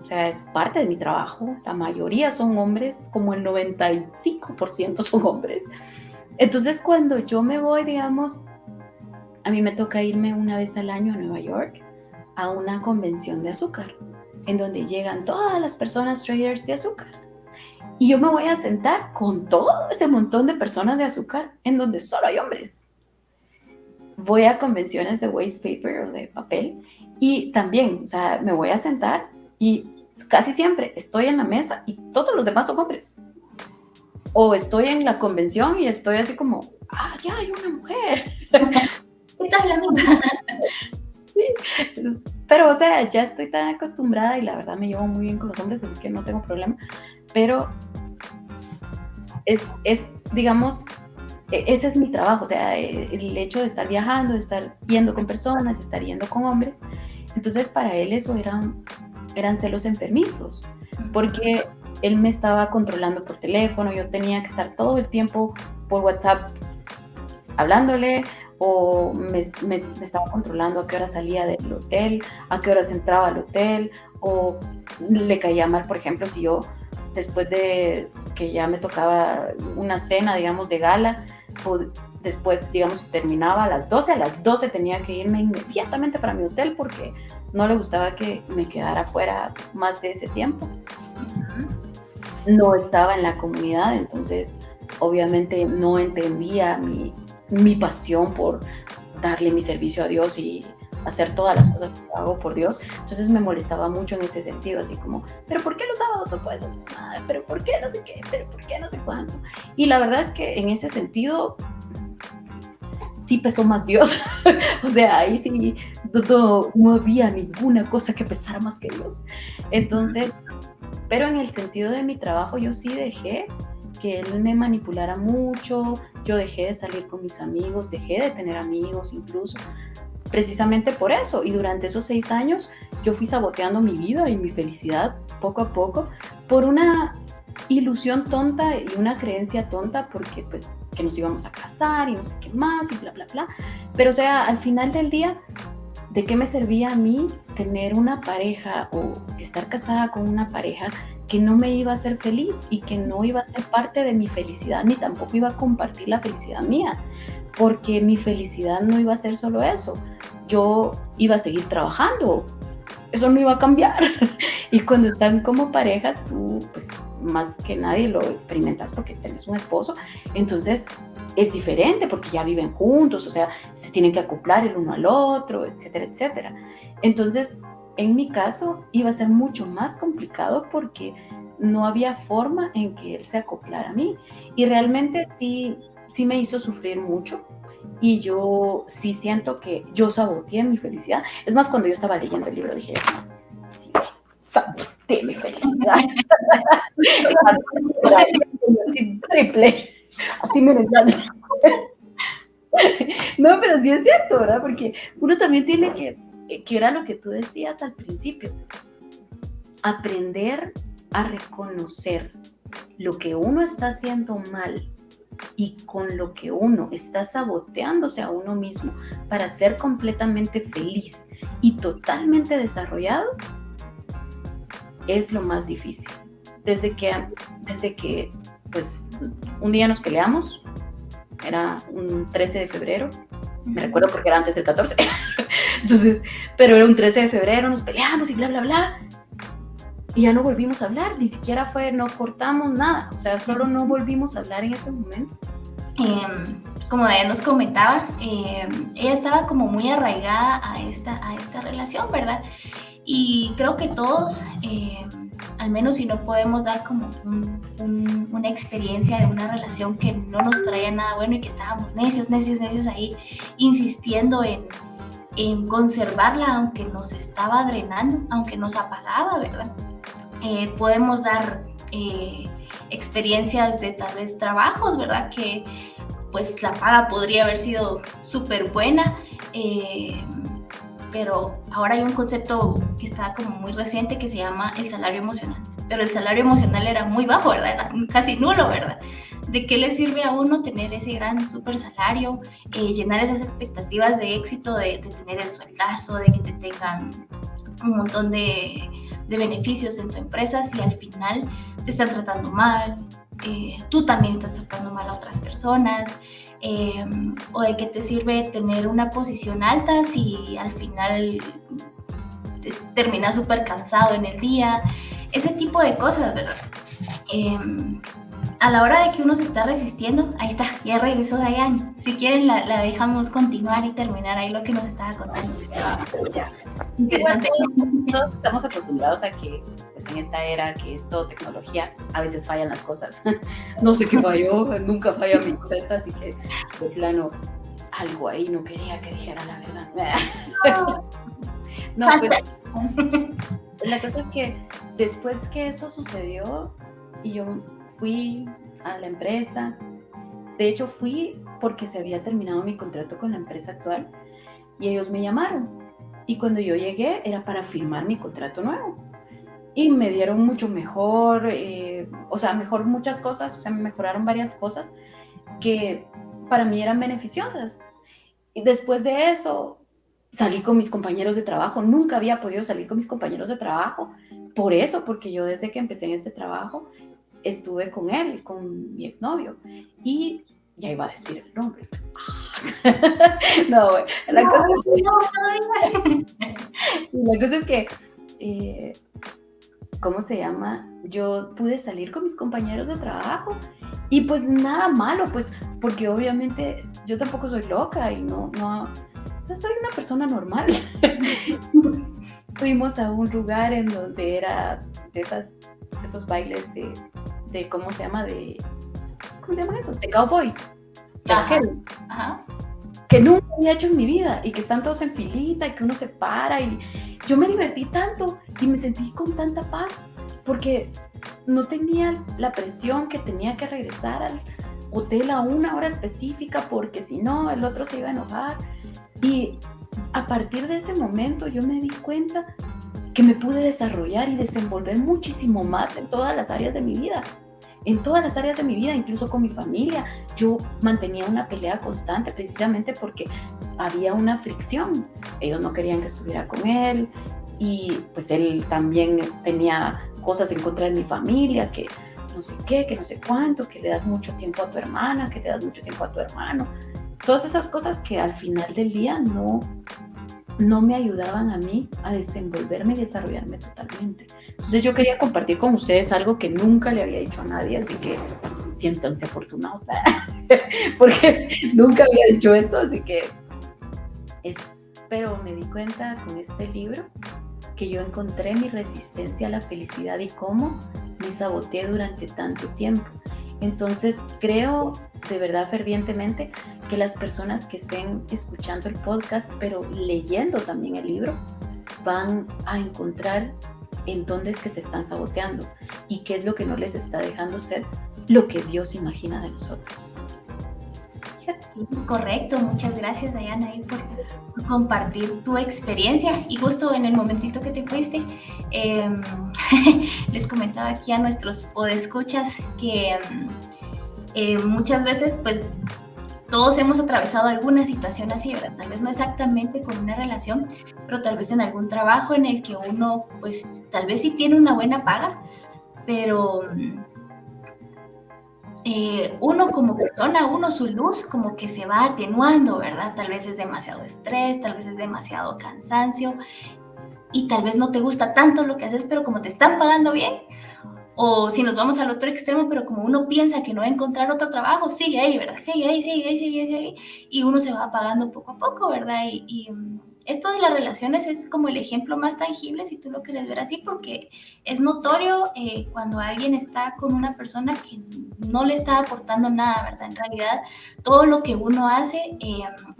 Speaker 3: o sea, es parte de mi trabajo. La mayoría son hombres, como el 95% son hombres. Entonces, cuando yo me voy, digamos, a mí me toca irme una vez al año a Nueva York a una convención de azúcar, en donde llegan todas las personas traders de azúcar. Y yo me voy a sentar con todo ese montón de personas de azúcar, en donde solo hay hombres. Voy a convenciones de waste paper o de papel, y también, o sea, me voy a sentar y casi siempre estoy en la mesa y todos los demás son hombres. O estoy en la convención y estoy así como, ya hay una mujer.
Speaker 2: ¿Qué tal la mitad?
Speaker 3: Sí. Pero, o sea, ya estoy tan acostumbrada y la verdad me llevo muy bien con los hombres, así que no tengo problema. Pero es digamos, ese es mi trabajo, o sea, el hecho de estar viajando, de estar yendo con personas, de estar yendo con hombres. Entonces, para él eso eran celos enfermizos, porque él me estaba controlando por teléfono, yo tenía que estar todo el tiempo por WhatsApp hablándole, o me estaba controlando a qué hora salía del hotel, a qué horas entraba al hotel, o le caía mal, por ejemplo, si yo, después de que ya me tocaba una cena, digamos, de gala, después, digamos, terminaba a las 12 tenía que irme inmediatamente para mi hotel porque no le gustaba que me quedara fuera más de ese tiempo. No estaba en la comunidad, entonces obviamente no entendía mi pasión por darle mi servicio a Dios y hacer todas las cosas que hago por Dios. Entonces me molestaba mucho en ese sentido, así como, pero ¿por qué los sábados no puedes hacer nada? ¿Pero por qué no sé qué? ¿Pero por qué no sé cuánto? Y la verdad es que en ese sentido sí pesó más Dios. O sea, ahí sí no había ninguna cosa que pesara más que Dios. Entonces, pero en el sentido de mi trabajo yo sí dejé que él me manipulara mucho, yo dejé de salir con mis amigos, dejé de tener amigos incluso, precisamente por eso. Y durante esos 6 años yo fui saboteando mi vida y mi felicidad poco a poco por una ilusión tonta y una creencia tonta, porque pues que nos íbamos a casar y no sé qué más y bla bla bla. Pero o sea, al final del día, ¿de qué me servía a mí tener una pareja o estar casada con una pareja que no me iba a hacer feliz y que no iba a ser parte de mi felicidad, ni tampoco iba a compartir la felicidad mía? Porque mi felicidad no iba a ser solo eso. Yo iba a seguir trabajando. Eso no iba a cambiar. Y cuando están como parejas, tú pues más que nadie lo experimentas porque tienes un esposo. Entonces es diferente porque ya viven juntos, o sea, se tienen que acoplar el uno al otro, etcétera, etcétera. Entonces, en mi caso, iba a ser mucho más complicado porque no había forma en que él se acoplara a mí. Y realmente sí me hizo sufrir mucho. Y yo sí siento que yo saboteé mi felicidad. Es más, cuando yo estaba leyendo el libro dije, sí, saboteé mi felicidad. Así triple. Así miren. No, pero sí es cierto, ¿verdad? Porque uno también tiene que era lo que tú decías al principio, aprender a reconocer lo que uno está haciendo mal y con lo que uno está saboteándose a uno mismo para ser completamente feliz y totalmente desarrollado, es lo más difícil. Desde que pues un día nos peleamos, era un 13 de febrero, me recuerdo porque era antes del 14, entonces, pero era un 13 de febrero, nos peleamos y bla, bla, bla, y ya no volvimos a hablar, ni siquiera no cortamos nada, o sea, solo no volvimos a hablar en ese momento.
Speaker 2: Como ella nos comentaba, ella estaba como muy arraigada a esta relación, ¿verdad? Y creo que todos, al menos si no podemos dar como una experiencia de una relación que no nos traía nada bueno y que estábamos necios ahí insistiendo en conservarla, aunque nos estaba drenando, aunque nos apagaba, ¿verdad? Podemos dar experiencias de tal vez trabajos, ¿verdad? Que pues la paga podría haber sido súper buena, pero ahora hay un concepto que está como muy reciente que se llama el salario emocional. Pero el salario emocional era muy bajo, ¿verdad? Era casi nulo, ¿verdad? ¿De qué le sirve a uno tener ese gran super salario, llenar esas expectativas de éxito, de tener el sueldazo, de que te tengan un montón de beneficios en tu empresa si al final te están tratando mal, tú también estás tratando mal a otras personas? O de qué te sirve tener una posición alta si al final terminas súper cansado en el día, ese tipo de cosas, ¿verdad? A la hora de que uno se está resistiendo, ahí está, ya regresó Dayan. Si quieren la dejamos continuar y terminar ahí lo que nos estaba contando.
Speaker 3: Ya.
Speaker 2: Interesante.
Speaker 3: Todos estamos acostumbrados a que pues, en esta era que es todo tecnología, a veces fallan las cosas. No sé qué falló, nunca falla mi cosa esta, así que de plano algo ahí no quería que dijera la verdad. No, pues la cosa es que después que eso sucedió y yo fui a la empresa, de hecho fui porque se había terminado mi contrato con la empresa actual y ellos me llamaron y cuando yo llegué era para firmar mi contrato nuevo y me dieron mucho mejor, mejor muchas cosas, o sea, me mejoraron varias cosas que para mí eran beneficiosas. Y después de eso salí con mis compañeros de trabajo, nunca había podido salir con mis compañeros de trabajo, por eso, porque yo desde que empecé en este trabajo estuve con él, con mi exnovio, y ya iba a decir el nombre. No, la cosa es que, ¿cómo se llama? Yo pude salir con mis compañeros de trabajo y pues nada malo, pues porque obviamente yo tampoco soy loca y no, o sea, soy una persona normal. Fuimos a un lugar en donde era de esos bailes de ¿cómo se llama? ¿Cómo se llaman esos? De cowboys. De vaqueros.
Speaker 2: Ajá.
Speaker 3: Que nunca había hecho en mi vida y que están todos en filita y que uno se para y yo me divertí tanto y me sentí con tanta paz porque no tenía la presión que tenía que regresar al hotel a una hora específica porque si no el otro se iba a enojar. Y a partir de ese momento yo me di cuenta que me pude desarrollar y desenvolver muchísimo más en todas las áreas de mi vida. En todas las áreas de mi vida, incluso con mi familia. Yo mantenía una pelea constante precisamente porque había una fricción. Ellos no querían que estuviera con él y pues él también tenía cosas en contra de mi familia, que no sé qué, que no sé cuánto, que le das mucho tiempo a tu hermana, que te das mucho tiempo a tu hermano. Todas esas cosas que al final del día no me ayudaban a mí a desenvolverme y desarrollarme totalmente. Entonces yo quería compartir con ustedes algo que nunca le había dicho a nadie, así que siéntanse afortunados, porque nunca había dicho esto, así que pero me di cuenta con este libro que yo encontré mi resistencia a la felicidad y cómo me saboteé durante tanto tiempo. Entonces creo de verdad fervientemente que las personas que estén escuchando el podcast, pero leyendo también el libro, van a encontrar en dónde es que se están saboteando y qué es lo que no les está dejando ser lo que Dios imagina de nosotros.
Speaker 2: Sí, correcto, muchas gracias Dayana por compartir tu experiencia y justo en el momentito que te fuiste les comentaba aquí a nuestros podescuchas que muchas veces pues todos hemos atravesado alguna situación así, ¿verdad? Tal vez no exactamente con una relación, pero tal vez en algún trabajo en el que uno pues tal vez sí tiene una buena paga, pero uno como persona, su luz como que se va atenuando, ¿verdad? Tal vez es demasiado estrés, tal vez es demasiado cansancio y tal vez no te gusta tanto lo que haces, pero como te están pagando bien, o si nos vamos al otro extremo, pero como uno piensa que no va a encontrar otro trabajo, sigue ahí, ¿verdad? Sigue ahí, y uno se va apagando poco a poco, ¿verdad? Y esto de las relaciones es como el ejemplo más tangible, si tú lo quieres ver así, porque es notorio cuando alguien está con una persona que no le está aportando nada, ¿verdad? En realidad, todo lo que uno hace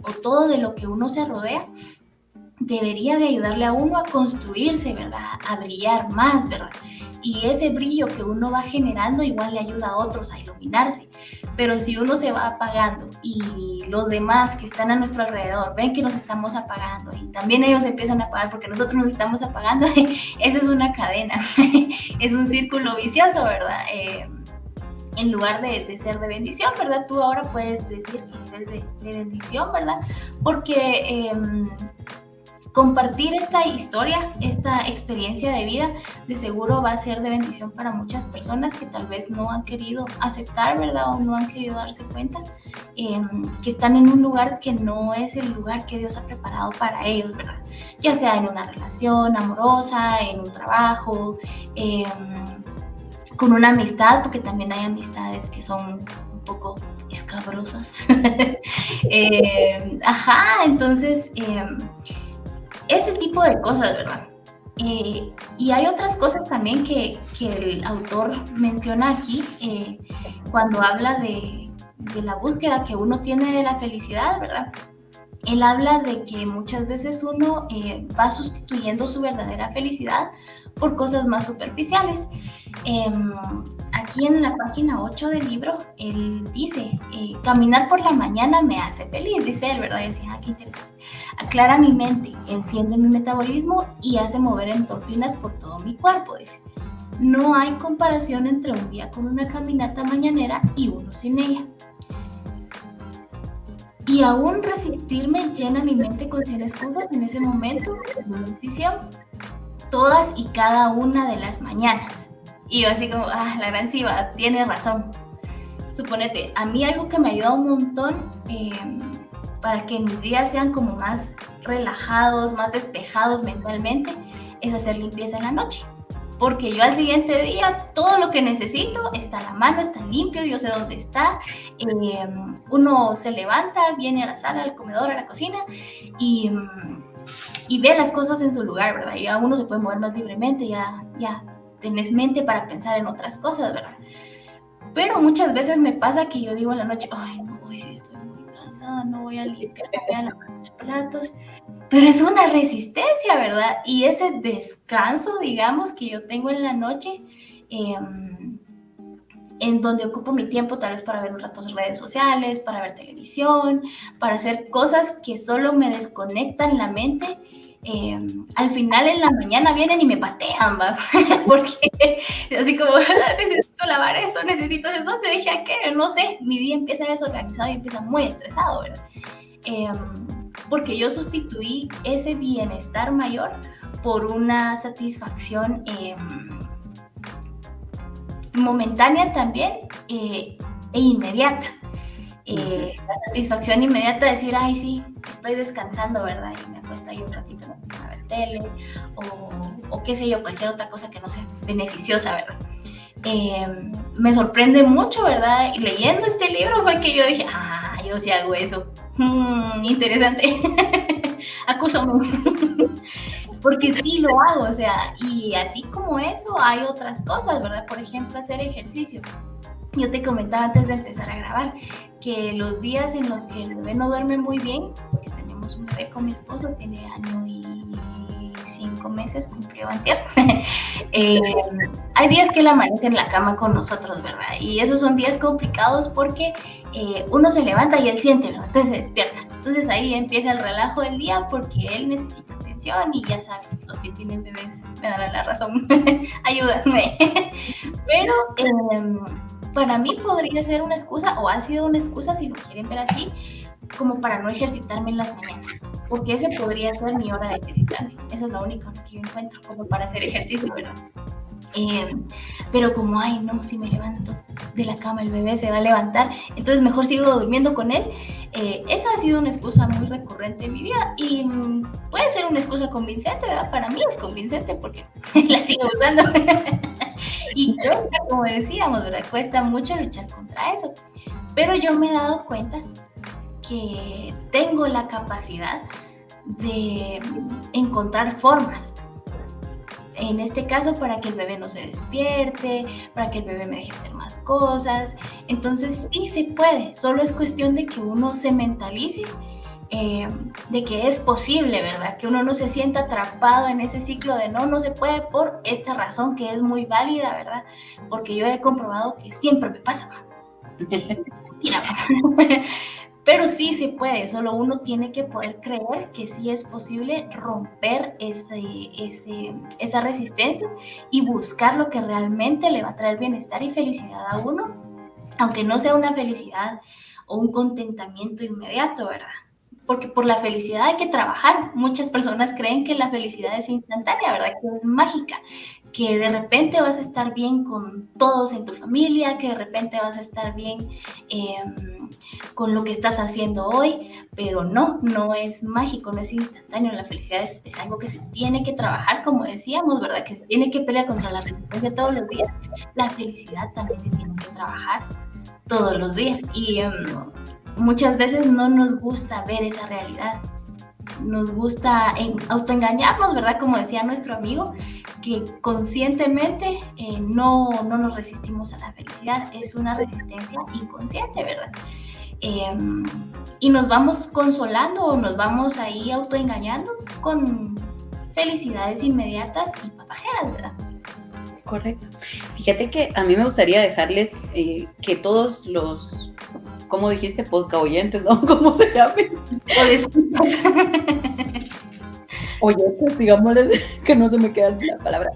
Speaker 2: o todo de lo que uno se rodea debería de ayudarle a uno a construirse, ¿verdad? A brillar más, ¿verdad? Y ese brillo que uno va generando igual le ayuda a otros a iluminarse. Pero si uno se va apagando y los demás que están a nuestro alrededor ven que nos estamos apagando y también ellos empiezan a apagar porque nosotros nos estamos apagando, esa es una cadena, es un círculo vicioso, ¿verdad? En lugar de ser de bendición, ¿verdad? Tú ahora puedes decir que eres de bendición, ¿verdad? Porque compartir esta historia, esta experiencia de vida, de seguro va a ser de bendición para muchas personas que tal vez no han querido aceptar, ¿verdad? O no han querido darse cuenta que están en un lugar que no es el lugar que Dios ha preparado para ellos, ¿verdad? Ya sea en una relación amorosa, en un trabajo, con una amistad, porque también hay amistades que son un poco escabrosas. Entonces, ese tipo de cosas, ¿verdad? Y hay otras cosas también que el autor menciona aquí, cuando habla de la búsqueda que uno tiene de la felicidad, ¿verdad? Él habla de que muchas veces uno va sustituyendo su verdadera felicidad por cosas más superficiales. Aquí en la página 8 del libro, él dice, caminar por la mañana me hace feliz, dice él, ¿verdad? Y decía, qué interesante. Aclara mi mente, enciende mi metabolismo y hace mover endorfinas por todo mi cuerpo, dice. No hay comparación entre un día con una caminata mañanera y uno sin ella. Y aún resistirme llena mi mente con 100 excusas en ese momento de una decisión. Todas y cada una de las mañanas. Y yo así como, la gran Siva, tiene razón. Suponete, a mí algo que me ayuda un montón para que mis días sean como más relajados, más despejados mentalmente, es hacer limpieza en la noche. Porque yo al siguiente día todo lo que necesito está a la mano, está limpio, yo sé dónde está. Uno se levanta, viene a la sala, al comedor, a la cocina y ve las cosas en su lugar, ¿verdad? Ya uno se puede mover más libremente, ya tenés mente para pensar en otras cosas, ¿verdad? Pero muchas veces me pasa que yo digo en la noche, ay, no, hoy sí estoy muy cansada, no voy a limpiar, no voy a lavar los platos. Pero es una resistencia, ¿verdad? Y ese descanso, digamos, que yo tengo en la noche, en donde ocupo mi tiempo tal vez para ver un rato redes sociales, para ver televisión, para hacer cosas que solo me desconectan la mente, al final en la mañana vienen y me patean, ¿va? Porque así como, necesito lavar esto, necesito esto, ¿dónde dejé aquello? No sé, mi día empieza desorganizado y empieza muy estresado, ¿verdad? Porque yo sustituí ese bienestar mayor por una satisfacción momentánea también e inmediata. La satisfacción inmediata de decir, ay, sí, estoy descansando, ¿verdad? Y me acuesto ahí un ratito a ver tele o qué sé yo, cualquier otra cosa que no sea beneficiosa, ¿verdad? Me sorprende mucho, ¿verdad? Y leyendo este libro fue que yo dije, yo sí hago eso. Interesante. Acúsame. Porque sí lo hago, o sea, y así como eso hay otras cosas, ¿verdad? Por ejemplo, hacer ejercicio. Yo te comentaba antes de empezar a grabar que los días en los que el bebé no duerme muy bien, porque tenemos un bebé con mi esposo, tiene 1 año y 5 meses, cumplió antier. Hay días que él amanece en la cama con nosotros, ¿verdad? Y esos son días complicados porque uno se levanta y él siente, ¿verdad? Entonces se despierta. Entonces ahí empieza el relajo del día porque él necesita atención y ya saben, los que tienen bebés me darán la razón. Ayúdame. Pero para mí podría ser una excusa, o ha sido una excusa si lo quieren ver así, como para no ejercitarme en las mañanas, porque ese podría ser mi hora de ejercitarme. Esa es la única que yo encuentro como para hacer ejercicio, ¿verdad? Pero como, ay, no, si me levanto de la cama el bebé se va a levantar, entonces mejor sigo durmiendo con él. Esa ha sido una excusa muy recurrente en mi vida y puede ser una excusa convincente, ¿verdad? Para mí es convincente porque la sigo usando. Y cuesta, como decíamos, ¿verdad? Cuesta mucho luchar contra eso. Pero yo me he dado cuenta que tengo la capacidad de encontrar formas. En este caso, para que el bebé no se despierte, para que el bebé me deje hacer más cosas. Entonces, sí se puede. Solo es cuestión de que uno se mentalice de que es posible, ¿verdad? Que uno no se sienta atrapado en ese ciclo de no se puede por esta razón que es muy válida, ¿verdad? Porque yo he comprobado que siempre me pasa. Mira, pero sí se puede, solo uno tiene que poder creer que sí es posible romper esa resistencia y buscar lo que realmente le va a traer bienestar y felicidad a uno, aunque no sea una felicidad o un contentamiento inmediato, ¿verdad? Porque por la felicidad hay que trabajar. Muchas personas creen que la felicidad es instantánea, ¿verdad? Que es mágica, que de repente vas a estar bien con todos en tu familia, que de repente vas a estar bien con lo que estás haciendo hoy, pero no es mágico, no es instantáneo. La felicidad es algo que se tiene que trabajar, como decíamos, ¿verdad? Que se tiene que pelear contra la resistencia todos los días. La felicidad también se tiene que trabajar todos los días y muchas veces no nos gusta ver esa realidad. Nos gusta autoengañarnos, ¿verdad? Como decía nuestro amigo, que conscientemente no nos resistimos a la felicidad. Es una resistencia inconsciente, ¿verdad? Y nos vamos consolando o nos vamos ahí autoengañando con felicidades inmediatas y pasajeras, ¿verdad?
Speaker 3: Correcto. Fíjate que a mí me gustaría dejarles que todos los, ¿cómo dijiste? Podcast oyentes, ¿no? ¿Cómo se llaman? Oyentes, digámosles, que no se me queda la palabra.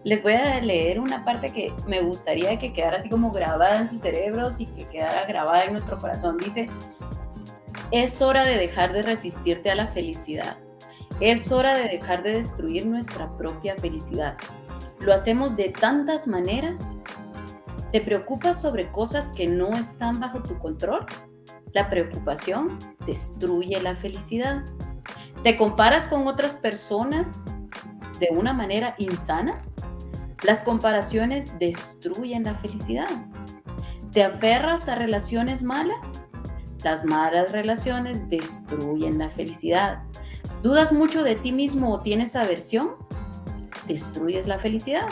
Speaker 3: Les voy a leer una parte que me gustaría que quedara así como grabada en sus cerebros y que quedara grabada en nuestro corazón. Dice, es hora de dejar de resistirte a la felicidad. Es hora de dejar de destruir nuestra propia felicidad. Lo hacemos de tantas maneras. ¿Te preocupas sobre cosas que no están bajo tu control? La preocupación destruye la felicidad. ¿Te comparas con otras personas de una manera insana? Las comparaciones destruyen la felicidad. ¿Te aferras a relaciones malas? Las malas relaciones destruyen la felicidad. ¿Dudas mucho de ti mismo o tienes aversión? Destruyes la felicidad.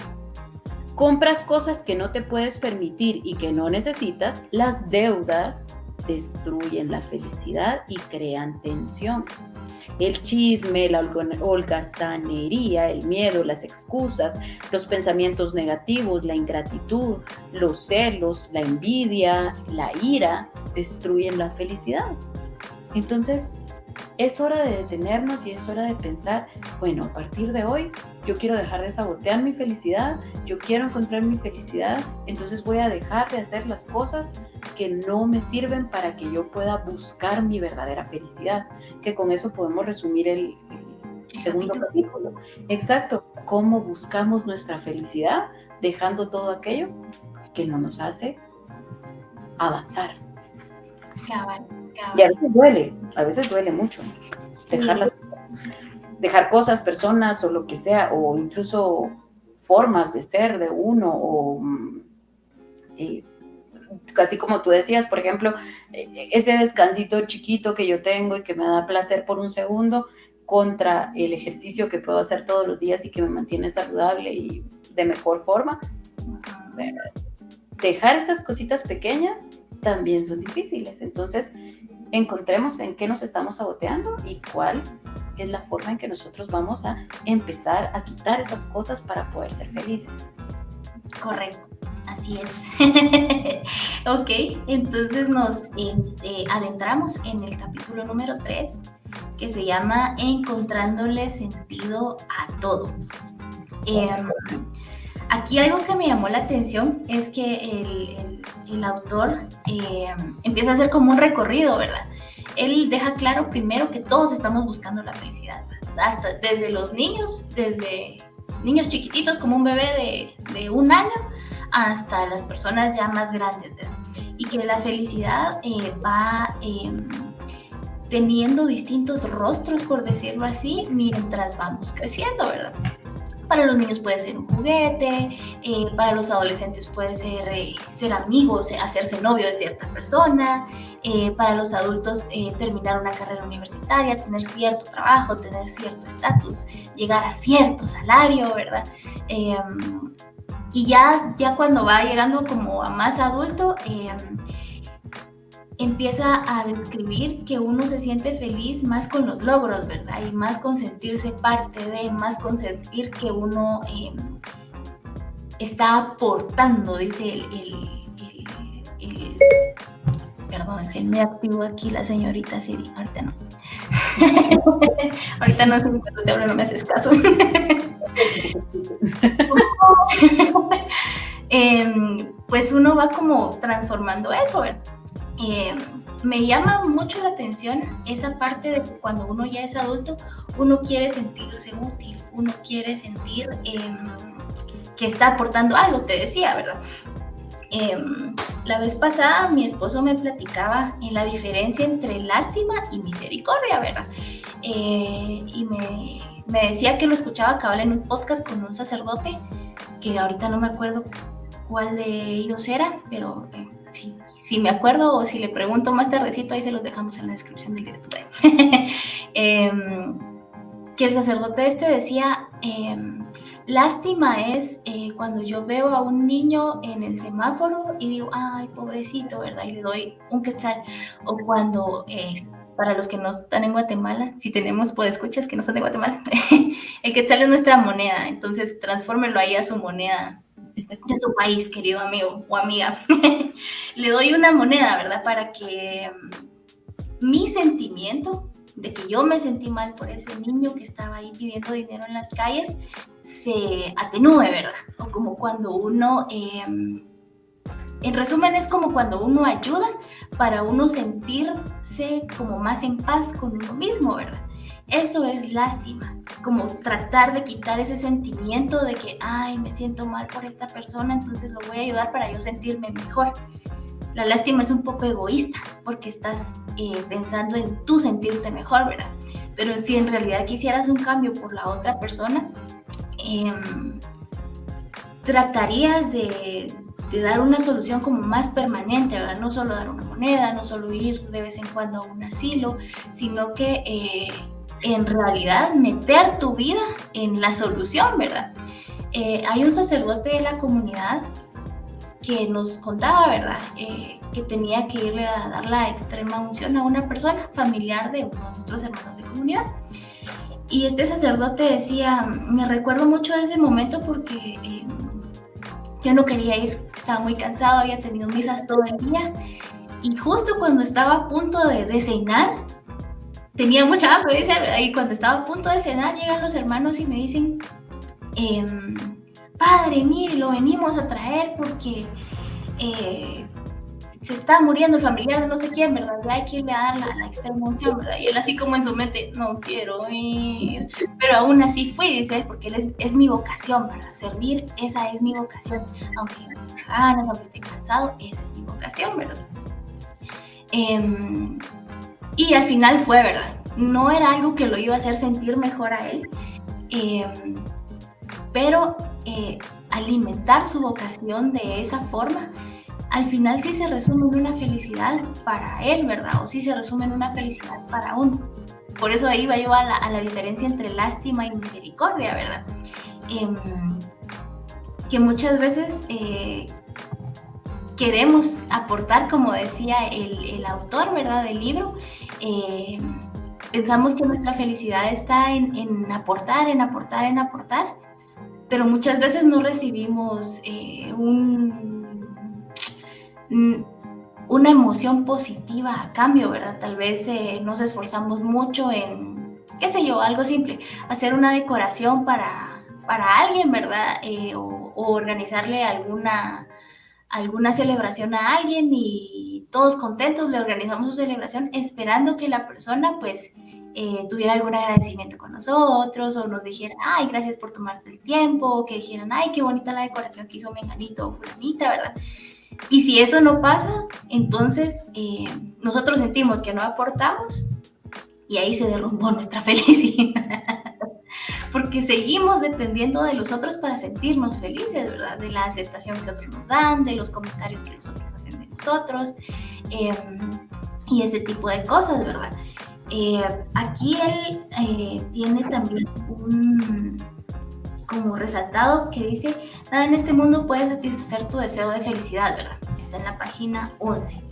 Speaker 3: Compras cosas que no te puedes permitir y que no necesitas. Las deudas destruyen la felicidad y crean tensión. El chisme, la holgazanería, el miedo, las excusas, los pensamientos negativos, la ingratitud, los celos, la envidia, la ira, destruyen la felicidad. Entonces, es hora de detenernos y es hora de pensar, bueno, a partir de hoy yo quiero dejar de sabotear mi felicidad, yo quiero encontrar mi felicidad, entonces voy a dejar de hacer las cosas que no me sirven para que yo pueda buscar mi verdadera felicidad, que con eso podemos resumir el segundo capítulo. Exacto, cómo buscamos nuestra felicidad dejando todo aquello que no nos hace avanzar.
Speaker 2: Cabal.
Speaker 3: Y a veces duele mucho dejar las cosas, dejar cosas, personas o lo que sea, o incluso formas de ser de uno, o casi como tú decías, por ejemplo, ese descansito chiquito que yo tengo y que me da placer por un segundo contra el ejercicio que puedo hacer todos los días y que me mantiene saludable y de mejor forma. Dejar esas cositas pequeñas también son difíciles, entonces encontremos en qué nos estamos saboteando y cuál es la forma en que nosotros vamos a empezar a quitar esas cosas para poder ser felices.
Speaker 2: Correcto, así es. Ok, entonces nos adentramos en el capítulo número 3, que se llama Encontrándole sentido a todo. Aquí algo que me llamó la atención es que el autor empieza a hacer como un recorrido, ¿verdad? Él deja claro primero que todos estamos buscando la felicidad, ¿verdad? Hasta desde los niños, desde niños chiquititos como un bebé de 1 año hasta las personas ya más grandes, ¿verdad? Y que la felicidad va teniendo distintos rostros, por decirlo así, mientras vamos creciendo, ¿verdad? Para los niños puede ser un juguete, para los adolescentes puede ser amigos, hacerse novio de cierta persona, para los adultos terminar una carrera universitaria, tener cierto trabajo, tener cierto estatus, llegar a cierto salario, ¿verdad? Y ya cuando va llegando como a más adulto, empieza a describir que uno se siente feliz más con los logros, ¿verdad? Y más con sentirse parte de, más con sentir que uno está aportando, dice perdón, se me activó aquí la señorita Siri, ahorita no. Ahorita no sé cuando te hablo, no me haces caso. Pues uno va como transformando eso, ¿verdad? Me llama mucho la atención esa parte de que cuando uno ya es adulto, uno quiere sentirse útil, uno quiere sentir que está aportando algo, te decía, ¿verdad? La vez pasada mi esposo me platicaba en la diferencia entre lástima y misericordia, ¿verdad? Y me decía que lo escuchaba cabal en un podcast con un sacerdote, que ahorita no me acuerdo cuál de ellos era, pero si me acuerdo o si le pregunto más tardecito, ahí se los dejamos en la descripción del video. Que el sacerdote decía, lástima es cuando yo veo a un niño en el semáforo y digo, ay, pobrecito, ¿verdad? Y le doy un quetzal. O cuando, para los que no están en Guatemala, si tenemos podescuchas que no son de Guatemala, el quetzal es nuestra moneda, entonces transfórmelo ahí a su moneda de su país, querido amigo o amiga. Le doy una moneda, ¿verdad? Para que mi sentimiento de que yo me sentí mal por ese niño que estaba ahí pidiendo dinero en las calles se atenúe, ¿verdad? O como cuando uno, en resumen, es como cuando uno ayuda para uno sentirse como más en paz con uno mismo, ¿verdad? Eso es lástima, como tratar de quitar ese sentimiento de que, ay, me siento mal por esta persona, entonces lo voy a ayudar para yo sentirme mejor. La lástima es un poco egoísta porque estás pensando en tú sentirte mejor, ¿verdad? Pero si en realidad quisieras un cambio por la otra persona, tratarías de dar una solución como más permanente, ¿verdad? No solo dar una moneda, no solo ir de vez en cuando a un asilo, sino que en realidad meter tu vida en la solución, ¿verdad? Hay un sacerdote de la comunidad que nos contaba, ¿verdad? Que tenía que irle a dar la extrema unción a una persona familiar de uno de nuestros hermanos de comunidad. Y este sacerdote decía, me recuerdo mucho de ese momento porque yo no quería ir, estaba muy cansado, había tenido misas todo el día y justo cuando estaba a punto de cenar, tenía mucha hambre, dice, y cuando estaba a punto de cenar llegan los hermanos y me dicen, padre, mire, lo venimos a traer porque se está muriendo el familiar de no sé quién, ¿verdad? Ya hay que irle a dar la extrema unción, ¿verdad? Y él así como en su mente, no quiero ir, pero aún así fui, dice él, porque él es mi vocación, ¿verdad? Servir, esa es mi vocación, aunque yo no tenga ganas, aunque esté cansado, esa es mi vocación, ¿verdad? Y al final fue, ¿verdad? No era algo que lo iba a hacer sentir mejor a él, pero alimentar su vocación de esa forma, al final sí se resume en una felicidad para él, ¿verdad? O sí se resume en una felicidad para uno. Por eso ahí va yo a la diferencia entre lástima y misericordia, ¿verdad? Que muchas veces queremos aportar, como decía el autor, ¿verdad? Del libro, pensamos que nuestra felicidad está en aportar, pero muchas veces no recibimos una emoción positiva a cambio, ¿verdad? Tal vez nos esforzamos mucho en, qué sé yo, algo simple, hacer una decoración para alguien, ¿verdad? O organizarle alguna celebración a alguien y todos contentos le organizamos su celebración esperando que la persona pues tuviera algún agradecimiento con nosotros o nos dijera, ay, gracias por tomarte el tiempo, o que dijeran, ay, qué bonita la decoración que hizo menganito o fulanita, ¿verdad? Y si eso no pasa, entonces nosotros sentimos que no aportamos y ahí se derrumbó nuestra felicidad. Porque seguimos dependiendo de los otros para sentirnos felices, ¿verdad? De la aceptación que otros nos dan, de los comentarios que los otros hacen de nosotros y ese tipo de cosas, ¿verdad? Aquí él tiene también un como resaltado que dice, nada en este mundo puede satisfacer tu deseo de felicidad, ¿verdad? Está en la página 11.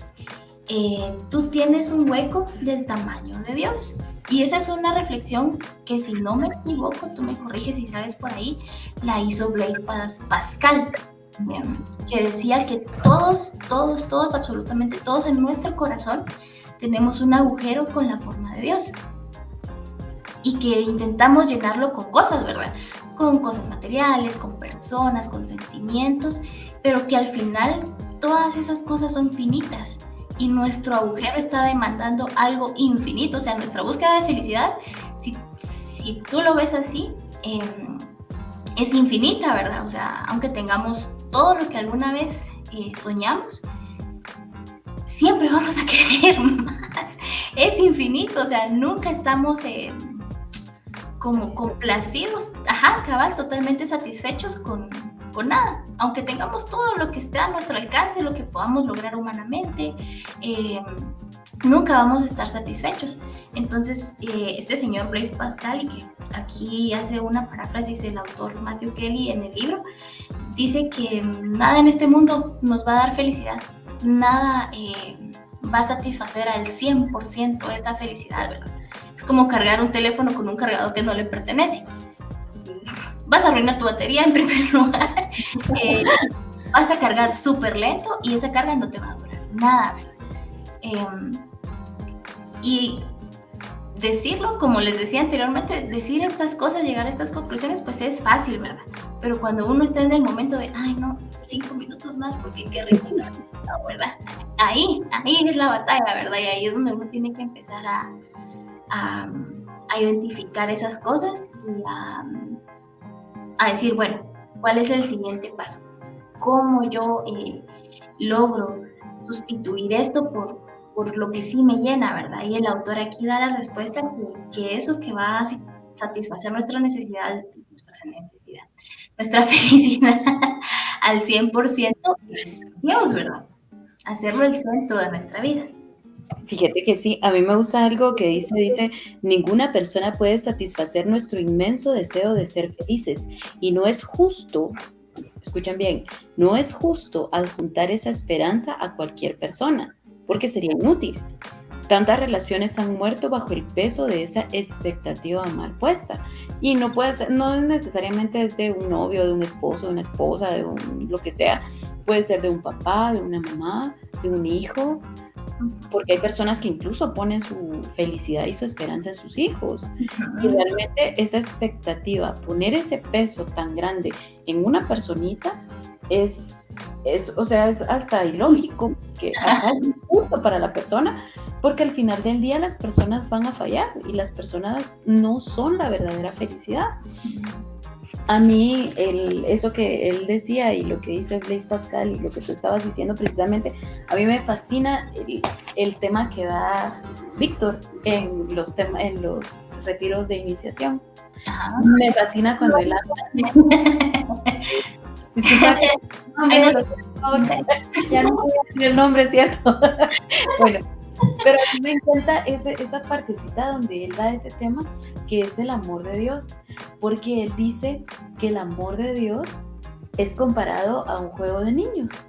Speaker 2: tú tienes un hueco del tamaño de Dios. Y esa es una reflexión que, si no me equivoco, tú me corriges si sabes por ahí, la hizo Blaise Pascal, que decía que todos, absolutamente todos en nuestro corazón tenemos un agujero con la forma de Dios. Y que intentamos llenarlo con cosas, ¿verdad? Con cosas materiales, con personas, con sentimientos, pero que al final todas esas cosas son finitas. Y nuestro agujero está demandando algo infinito. O sea, nuestra búsqueda de felicidad, si tú lo ves así, es infinita, ¿verdad? O sea, aunque tengamos todo lo que alguna vez soñamos, siempre vamos a querer más. Es infinito, o sea, nunca estamos como complacidos, cabal, totalmente satisfechos con nada, aunque tengamos todo lo que está a nuestro alcance, lo que podamos lograr humanamente, nunca vamos a estar satisfechos. Entonces, este señor Blaise Pascal, y que aquí hace una paráfrasis el autor Matthew Kelly en el libro, dice que nada en este mundo nos va a dar felicidad, nada va a satisfacer al 100% esa felicidad, ¿verdad? Es como cargar un teléfono con un cargador que no le pertenece. Vas a arruinar tu batería en primer lugar, vas a cargar súper lento y esa carga no te va a durar nada, ¿verdad? Y decirlo, como les decía anteriormente, decir estas cosas, llegar a estas conclusiones, pues es fácil, ¿verdad? Pero cuando uno está en el momento de, ay no, 5 minutos más porque qué rico está, ¿verdad? Ahí es la batalla, ¿verdad? Y ahí es donde uno tiene que empezar a identificar esas cosas y a decir, bueno, ¿cuál es el siguiente paso? ¿Cómo yo logro sustituir esto por lo que sí me llena, ¿verdad? Y el autor aquí da la respuesta que eso que va a satisfacer nuestra felicidad al 100% es Dios, ¿verdad? Hacerlo el centro de nuestra vida.
Speaker 3: Fíjate que sí, a mí me gusta algo que dice, ninguna persona puede satisfacer nuestro inmenso deseo de ser felices y no es justo, escuchen bien, no es justo adjuntar esa esperanza a cualquier persona, porque sería inútil. Tantas relaciones han muerto bajo el peso de esa expectativa mal puesta y no es necesariamente desde un novio, de un esposo, de una esposa, de lo que sea, puede ser de un papá, de una mamá, de un hijo, porque hay personas que incluso ponen su felicidad y su esperanza en sus hijos. Y realmente esa expectativa, poner ese peso tan grande en una personita, es hasta ilógico, que es justo para la persona, porque al final del día las personas van a fallar y las personas no son la verdadera felicidad. A mí, eso que él decía y lo que dice Blaise Pascal y lo que tú estabas diciendo precisamente, a mí me fascina el tema que da Víctor en los retiros de iniciación. Me fascina cuando él habla. Disculpa, ya no voy a decir el nombre, ¿cierto? Bueno, pero a mí me encanta esa partecita donde él da ese tema, que es el amor de Dios, porque él dice que el amor de Dios es comparado a un juego de niños.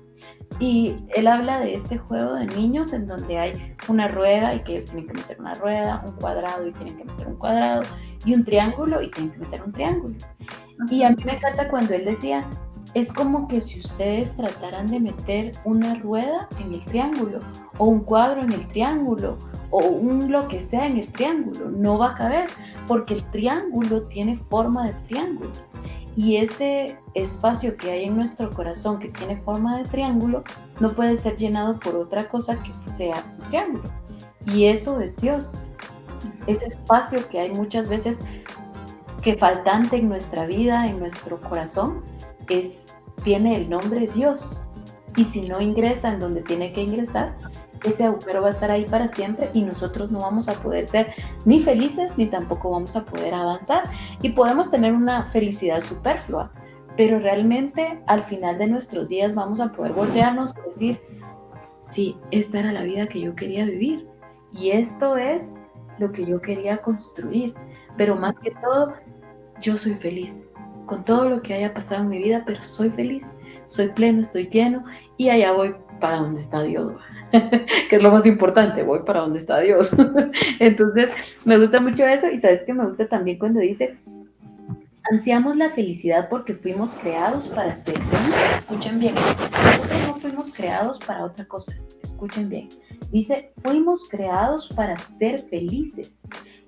Speaker 3: Y él habla de este juego de niños en donde hay una rueda y que ellos tienen que meter una rueda, un cuadrado y tienen que meter un cuadrado, y un triángulo y tienen que meter un triángulo. Y a mí me encanta cuando él decía, es como que si ustedes trataran de meter una rueda en el triángulo, o un cuadro en el triángulo, o lo que sea en el triángulo, no va a caber, porque el triángulo tiene forma de triángulo. Y ese espacio que hay en nuestro corazón que tiene forma de triángulo, no puede ser llenado por otra cosa que sea un triángulo. Y eso es Dios. Ese espacio que hay muchas veces que faltante en nuestra vida, en nuestro corazón, tiene el nombre Dios, y si no ingresa en donde tiene que ingresar, ese agujero va a estar ahí para siempre y nosotros no vamos a poder ser ni felices ni tampoco vamos a poder avanzar, y podemos tener una felicidad superflua, pero realmente al final de nuestros días vamos a poder voltearnos y decir, sí, esta era la vida que yo quería vivir y esto es lo que yo quería construir, pero más que todo, yo soy feliz con todo lo que haya pasado en mi vida, pero soy feliz, soy pleno, estoy lleno, y allá voy para donde está Dios, que es lo más importante, voy para donde está Dios. Entonces, me gusta mucho eso y sabes que me gusta también cuando dice, ansiamos la felicidad porque fuimos creados para ser felices. Escuchen bien, nosotros no fuimos creados para otra cosa, escuchen bien. Dice, fuimos creados para ser felices.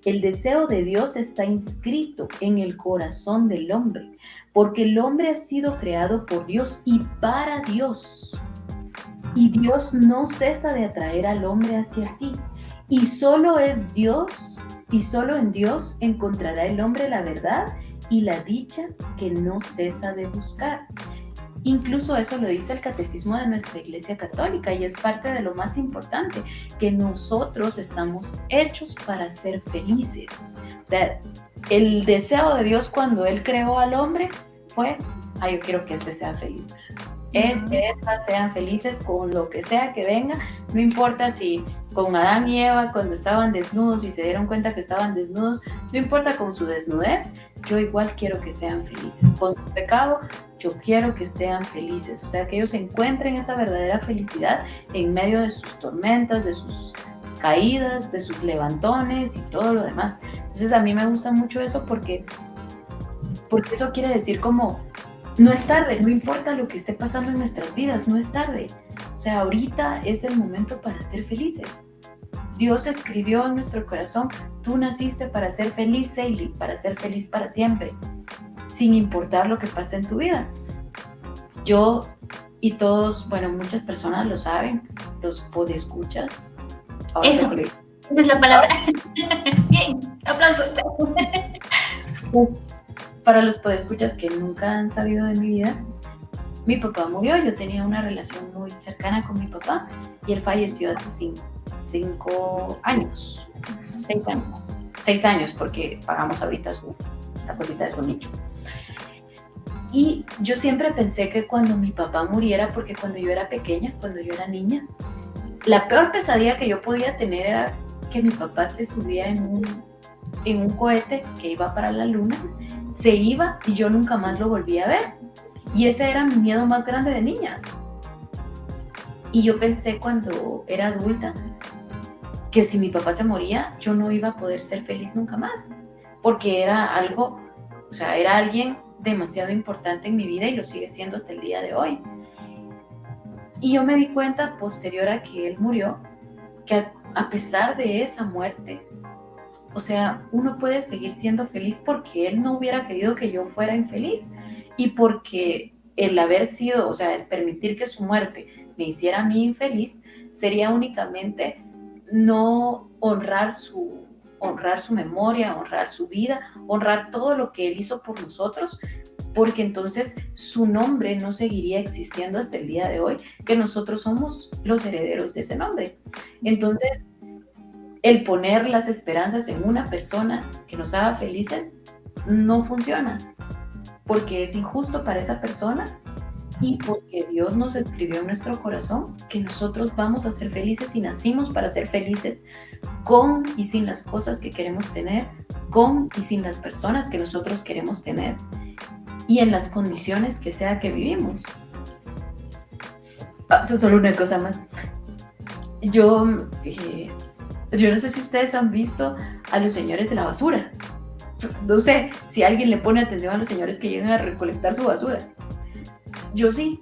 Speaker 3: El deseo de Dios está inscrito en el corazón del hombre, porque el hombre ha sido creado por Dios y para Dios. Y Dios no cesa de atraer al hombre hacia sí. Y solo es Dios, y solo en Dios encontrará el hombre la verdad y la dicha que no cesa de buscar. Incluso eso lo dice el catecismo de nuestra Iglesia Católica y es parte de lo más importante, que nosotros estamos hechos para ser felices. O sea, el deseo de Dios cuando Él creó al hombre fue, yo quiero que este sea feliz. Estas sean felices con lo que sea que venga, no importa si con Adán y Eva cuando estaban desnudos y se dieron cuenta que estaban desnudos, no importa con su desnudez, yo igual quiero que sean felices. Con su pecado, yo quiero que sean felices, o sea, que ellos encuentren esa verdadera felicidad en medio de sus tormentas, de sus caídas, de sus levantones y todo lo demás. Entonces a mí me gusta mucho eso porque eso quiere decir como no es tarde, no importa lo que esté pasando en nuestras vidas, no es tarde. O sea, ahorita es el momento para ser felices. Dios escribió en nuestro corazón, tú naciste para ser feliz, Seili, para ser feliz para siempre, sin importar lo que pase en tu vida. Yo y todos, bueno, muchas personas lo saben, los podescuchas.
Speaker 2: Eso, esa es la palabra. Bien, aplausos.
Speaker 3: Para los podescuchas que nunca han sabido de mi vida, mi papá murió, yo tenía una relación muy cercana con mi papá y él falleció hace 5 años, 6 años, 6 años porque pagamos ahorita la cosita de su nicho. Y yo siempre pensé que cuando mi papá muriera, porque cuando yo era pequeña, cuando yo era niña, la peor pesadilla que yo podía tener era que mi papá se subía en un cohete que iba para la luna, se iba y yo nunca más lo volví a ver. Y ese era mi miedo más grande de niña. Y yo pensé cuando era adulta que si mi papá se moría, yo no iba a poder ser feliz nunca más, porque era algo, o sea, era alguien demasiado importante en mi vida y lo sigue siendo hasta el día de hoy. Y yo me di cuenta posterior a que él murió, que a pesar de esa muerte, o sea, uno puede seguir siendo feliz porque él no hubiera querido que yo fuera infeliz y porque el haber sido, o sea, el permitir que su muerte me hiciera a mí infeliz sería únicamente no honrar su memoria, honrar su vida, honrar todo lo que él hizo por nosotros, porque entonces su nombre no seguiría existiendo hasta el día de hoy, que nosotros somos los herederos de ese nombre. Entonces, el poner las esperanzas en una persona que nos haga felices no funciona, porque es injusto para esa persona y porque Dios nos escribió en nuestro corazón que nosotros vamos a ser felices y nacimos para ser felices con y sin las cosas que queremos tener, con y sin las personas que nosotros queremos tener y en las condiciones que sea que vivimos. Eso es solo una cosa más. Yo no sé si ustedes han visto a los señores de la basura. No sé si alguien le pone atención a los señores que llegan a recolectar su basura. Yo sí.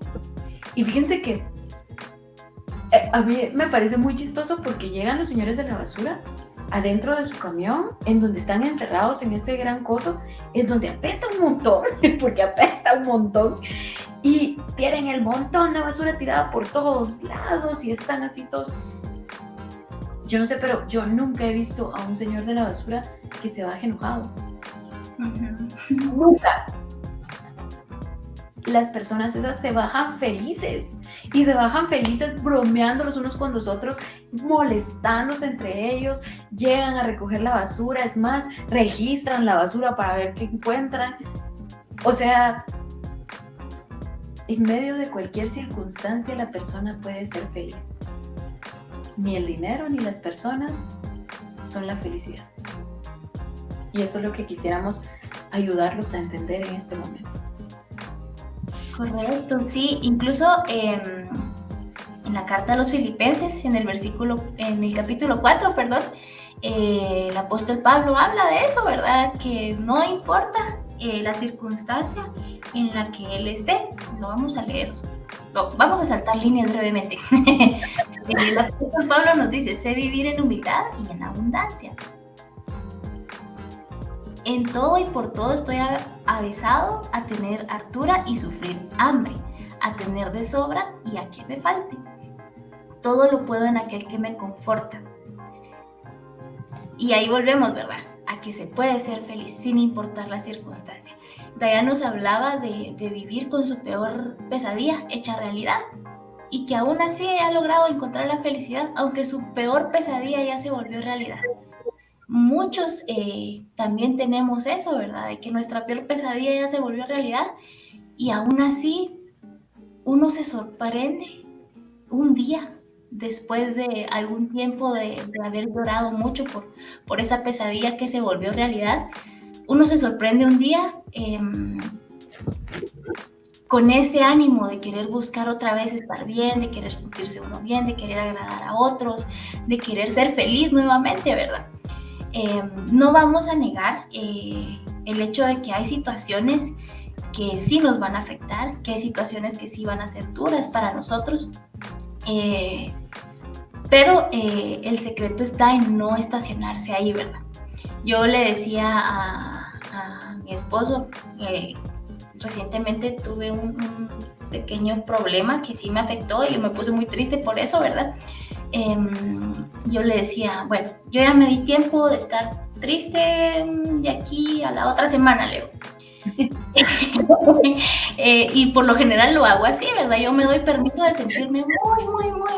Speaker 3: Y fíjense que a mí me parece muy chistoso porque llegan los señores de la basura adentro de su camión, en donde están encerrados en ese gran coso, en donde apesta un montón, porque apesta un montón, y tienen el montón de basura tirada por todos lados y están así todos. Yo no sé, pero yo nunca he visto a un señor de la basura que se baje enojado. Nunca. Las personas esas se bajan felices y se bajan felices bromeando los unos con los otros, molestándose entre ellos, llegan a recoger la basura, es más, registran la basura para ver qué encuentran. O sea, en medio de cualquier circunstancia la persona puede ser feliz. Ni el dinero ni las personas son la felicidad. Y eso es lo que quisiéramos ayudarlos a entender en este momento.
Speaker 2: Correcto, sí, incluso en en la carta a los Filipenses, en el capítulo 4, perdón, el apóstol Pablo habla de eso, ¿verdad? Que no importa la circunstancia en la que él esté. Lo vamos a leer. Vamos a saltar líneas brevemente. El apóstol Pablo nos dice: sé vivir en humildad y en abundancia. En todo y por todo estoy avezado a tener hartura y sufrir hambre, a tener de sobra y a que me falte. Todo lo puedo en aquel que me conforta. Y ahí volvemos, ¿verdad? A que se puede ser feliz sin importar la circunstancia. Diane nos hablaba de vivir con su peor pesadilla hecha realidad y que aún así ha logrado encontrar la felicidad, aunque su peor pesadilla ya se volvió realidad. Muchos también tenemos eso, ¿verdad? De que nuestra peor pesadilla ya se volvió realidad y aún así uno se sorprende un día después de algún tiempo de haber llorado mucho por esa pesadilla que se volvió realidad. Uno se sorprende un día con ese ánimo de querer buscar otra vez estar bien, de querer sentirse uno bien, de querer agradar a otros, de querer ser feliz nuevamente, ¿verdad? No vamos a negar el hecho de que hay situaciones que sí nos van a afectar, que hay situaciones que sí van a ser duras para nosotros, pero el secreto está en no estacionarse ahí, ¿verdad? Yo le decía a mi esposo, recientemente tuve un pequeño problema que sí me afectó y yo me puse muy triste por eso, ¿verdad? Yo le decía, bueno, yo ya me di tiempo de estar triste de aquí a la otra semana, Leo. Y por lo general lo hago así, ¿verdad? Yo me doy permiso de sentirme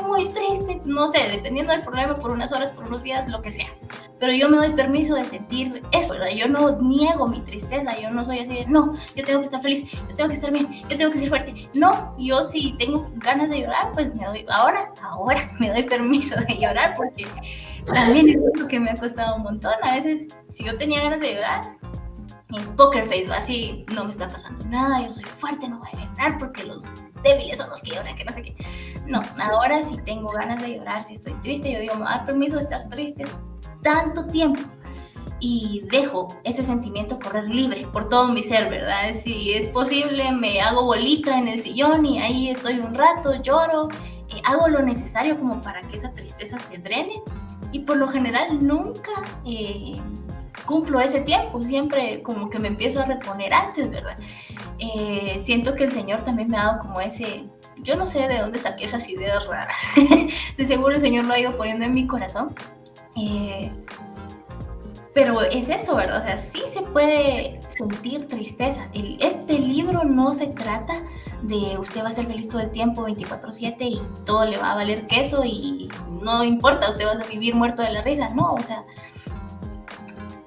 Speaker 2: muy triste, no sé, dependiendo del problema, por unas horas, por unos días, lo que sea. Pero yo me doy permiso de sentir eso, ¿verdad? Yo no niego mi tristeza, yo no soy así de, no, yo tengo que estar feliz, yo tengo que estar bien, yo tengo que ser fuerte. No, yo si tengo ganas de llorar, pues me doy, ahora me doy permiso de llorar, porque también es algo que me ha costado un montón. A veces, si yo tenía ganas de llorar, en poker face, así, no me está pasando nada, yo soy fuerte, no voy a llorar porque los débiles son los que lloran, que no sé qué. No, ahora si tengo ganas de llorar, si estoy triste, yo digo, me da permiso de estar triste tanto tiempo y dejo ese sentimiento correr libre por todo mi ser, ¿verdad? Si es posible, me hago bolita en el sillón y ahí estoy un rato, lloro, hago lo necesario como para que esa tristeza se drene y por lo general nunca cumplo ese tiempo, siempre como que me empiezo a reponer antes, ¿verdad? Siento que el Señor también me ha dado como ese, yo no sé de dónde saqué esas ideas raras, de seguro el Señor lo ha ido poniendo en mi corazón, pero es eso, ¿verdad? O sea, sí se puede sentir tristeza. Este libro no se trata de usted va a ser feliz todo el tiempo, 24/7 y todo le va a valer queso y no importa, usted va a vivir muerto de la risa, no, o sea,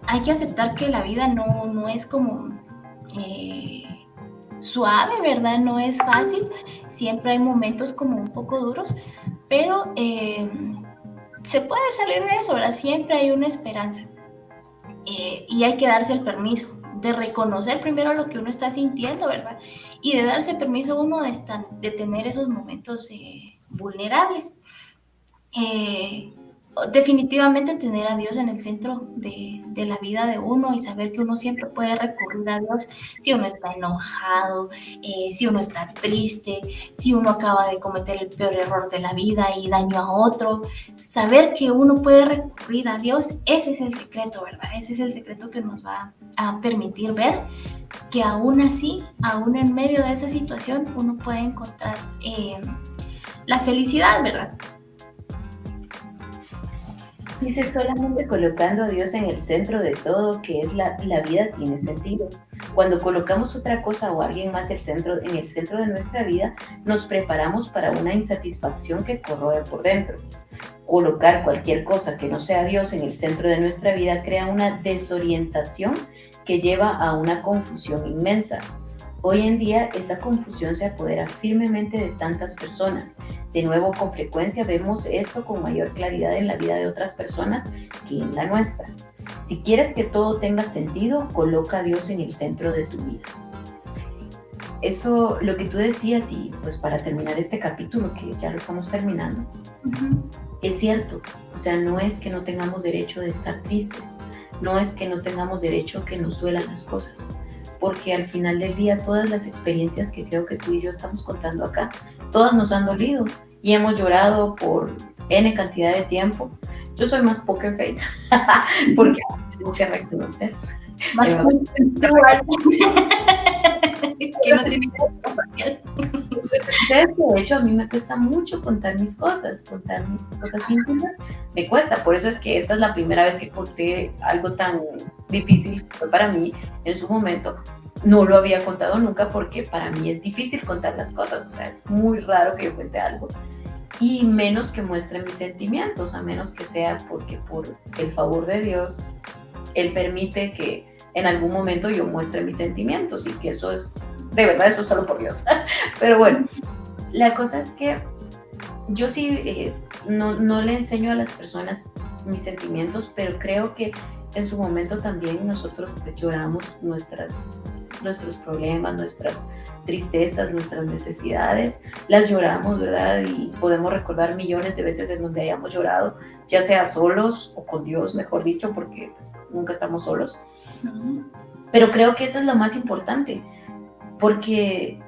Speaker 2: hay que aceptar que la vida no es como suave, ¿verdad? No es fácil, siempre hay momentos como un poco duros, pero se puede salir de eso, ¿verdad? Siempre hay una esperanza y hay que darse el permiso de reconocer primero lo que uno está sintiendo, ¿verdad? Y de darse permiso uno de tener esos momentos vulnerables. Definitivamente tener a Dios en el centro de la vida de uno y saber que uno siempre puede recurrir a Dios si uno está enojado, si uno está triste, si uno acaba de cometer el peor error de la vida y daño a otro. Saber que uno puede recurrir a Dios, ese es el secreto, ¿verdad? Ese es el secreto que nos va a permitir ver que aún así, aún en medio de esa situación, uno puede encontrar la felicidad, ¿verdad?
Speaker 3: Dice, solamente colocando a Dios en el centro de todo, que es la vida, tiene sentido. Cuando colocamos otra cosa o alguien más en el centro de nuestra vida, nos preparamos para una insatisfacción que corroe por dentro. Colocar cualquier cosa que no sea Dios en el centro de nuestra vida crea una desorientación que lleva a una confusión inmensa. Hoy en día esa confusión se apodera firmemente de tantas personas. De nuevo, con frecuencia vemos esto con mayor claridad en la vida de otras personas que en la nuestra. Si quieres que todo tenga sentido, coloca a Dios en el centro de tu vida. eso, lo que tú decías, y pues para terminar este capítulo, que ya lo estamos terminando, es cierto. O sea, no es que no tengamos derecho de estar tristes, no es que no tengamos derecho que nos duelan las cosas, porque al final del día todas las experiencias que creo que tú y yo estamos contando acá, todas nos han dolido y hemos llorado por N cantidad de tiempo. Yo soy más poker face, porque tengo que reconocer.
Speaker 2: Más conceptual. Que no tiene
Speaker 3: de hecho, a mí me cuesta mucho contar mis cosas íntimas, me cuesta. Por eso es que esta es la primera vez que conté algo tan difícil que fue para mí en su momento. No lo había contado nunca porque para mí es difícil contar las cosas, o sea, es muy raro que yo cuente algo, y menos que muestre mis sentimientos, a menos que sea porque por el favor de Dios, Él permite que en algún momento yo muestre mis sentimientos, y que eso es, de verdad, eso es solo por Dios. Pero bueno, la cosa es que yo sí no le enseño a las personas mis sentimientos, pero creo que en su momento también nosotros pues lloramos nuestros problemas, nuestras tristezas, nuestras necesidades, las lloramos, ¿verdad? Y podemos recordar millones de veces en donde hayamos llorado, ya sea solos o con Dios, mejor dicho, porque pues nunca estamos solos. Pero creo que eso es lo más importante, porque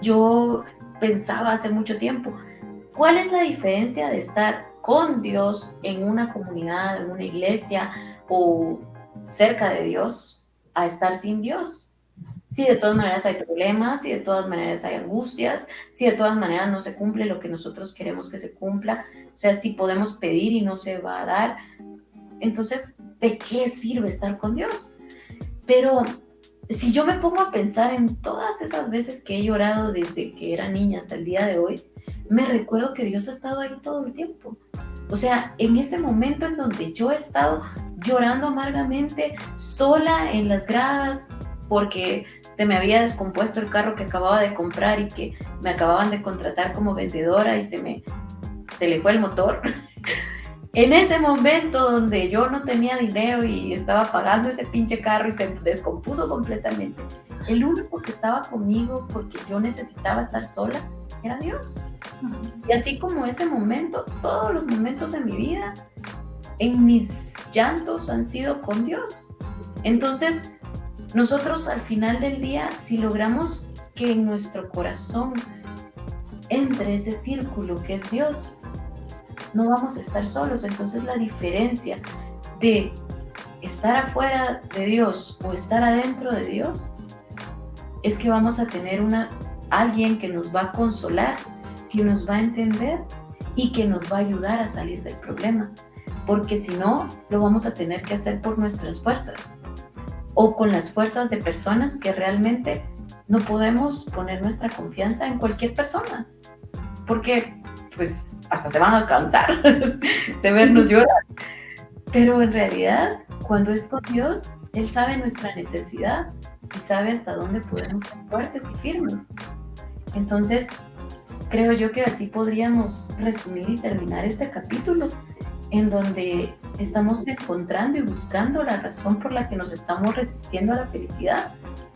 Speaker 3: yo pensaba hace mucho tiempo, ¿cuál es la diferencia de estar con Dios en una comunidad, en una iglesia o cerca de Dios, a estar sin Dios? Si de todas maneras hay problemas, si de todas maneras hay angustias, si de todas maneras no se cumple lo que nosotros queremos que se cumpla, o sea, si podemos pedir y no se va a dar, entonces, ¿de qué sirve estar con Dios? Pero si yo me pongo a pensar en todas esas veces que he llorado desde que era niña hasta el día de hoy, me recuerdo que Dios ha estado ahí todo el tiempo. O sea, en ese momento en donde yo he estado llorando amargamente, sola en las gradas, porque se me había descompuesto el carro que acababa de comprar y que me acababan de contratar como vendedora y se le fue el motor. En ese momento donde yo no tenía dinero y estaba pagando ese pinche carro y se descompuso completamente, el único que estaba conmigo porque yo necesitaba estar sola era Dios. Y así como ese momento, todos los momentos de mi vida, en mis llantos han sido con Dios. Entonces, nosotros al final del día, si logramos que en nuestro corazón entre ese círculo que es Dios, no vamos a estar solos. Entonces la diferencia de estar afuera de Dios o estar adentro de Dios es que vamos a tener alguien que nos va a consolar, que nos va a entender y que nos va a ayudar a salir del problema, porque si no, lo vamos a tener que hacer por nuestras fuerzas o con las fuerzas de personas que realmente no podemos poner nuestra confianza en cualquier persona, porque pues hasta se van a cansar de vernos llorar. Pero en realidad, cuando es con Dios, Él sabe nuestra necesidad y sabe hasta dónde podemos ser fuertes y firmes. Entonces, creo yo que así podríamos resumir y terminar este capítulo, en donde estamos encontrando y buscando la razón por la que nos estamos resistiendo a la felicidad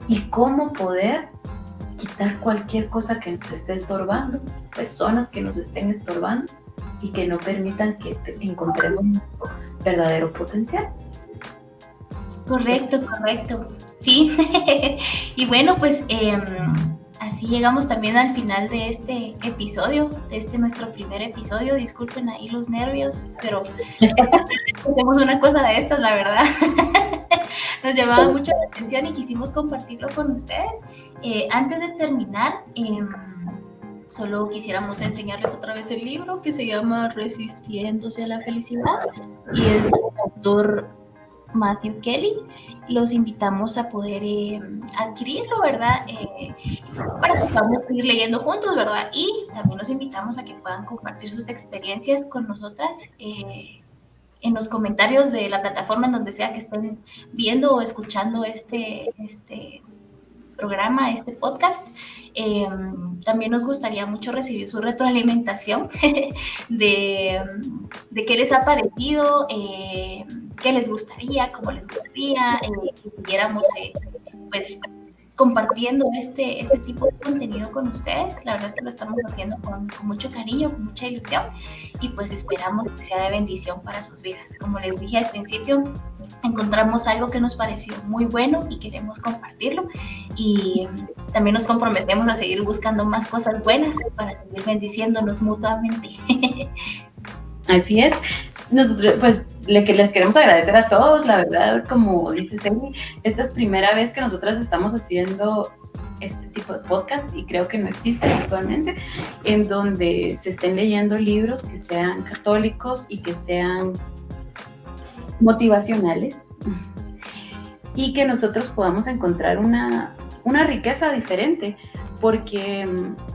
Speaker 3: y cómo poder quitar cualquier cosa que nos esté estorbando, personas que nos estén estorbando y que no permitan que encontremos nuestro verdadero potencial.
Speaker 2: Correcto. Sí. Y bueno, pues así llegamos también al final de este episodio, de nuestro primer episodio. Disculpen ahí los nervios, pero hacemos una cosa de estas, la verdad. Nos llamaba mucho la atención y quisimos compartirlo con ustedes. Antes de terminar, solo quisiéramos enseñarles otra vez el libro que se llama Resistiéndose a la Felicidad y es del autor Matthew Kelly. Los invitamos a poder adquirirlo, ¿verdad? Para que podamos seguir leyendo juntos, ¿verdad? Y también los invitamos a que puedan compartir sus experiencias con nosotras en los comentarios de la plataforma en donde sea que estén viendo o escuchando este programa, este podcast. También nos gustaría mucho recibir su retroalimentación de qué les ha parecido, qué les gustaría, cómo les gustaría que siguiéramos pues compartiendo este tipo de contenido con ustedes. La verdad es que lo estamos haciendo con mucho cariño, con mucha ilusión, y pues esperamos que sea de bendición para sus vidas. Como les dije al principio, encontramos algo que nos pareció muy bueno y queremos compartirlo, y también nos comprometemos a seguir buscando más cosas buenas para seguir bendiciéndonos mutuamente.
Speaker 3: Así es. Nosotros, pues, les queremos agradecer a todos, la verdad, como dice Celi, esta es primera vez que nosotras estamos haciendo este tipo de podcast, y creo que no existe actualmente, en donde se estén leyendo libros que sean católicos y que sean motivacionales, y que nosotros podamos encontrar una riqueza diferente, porque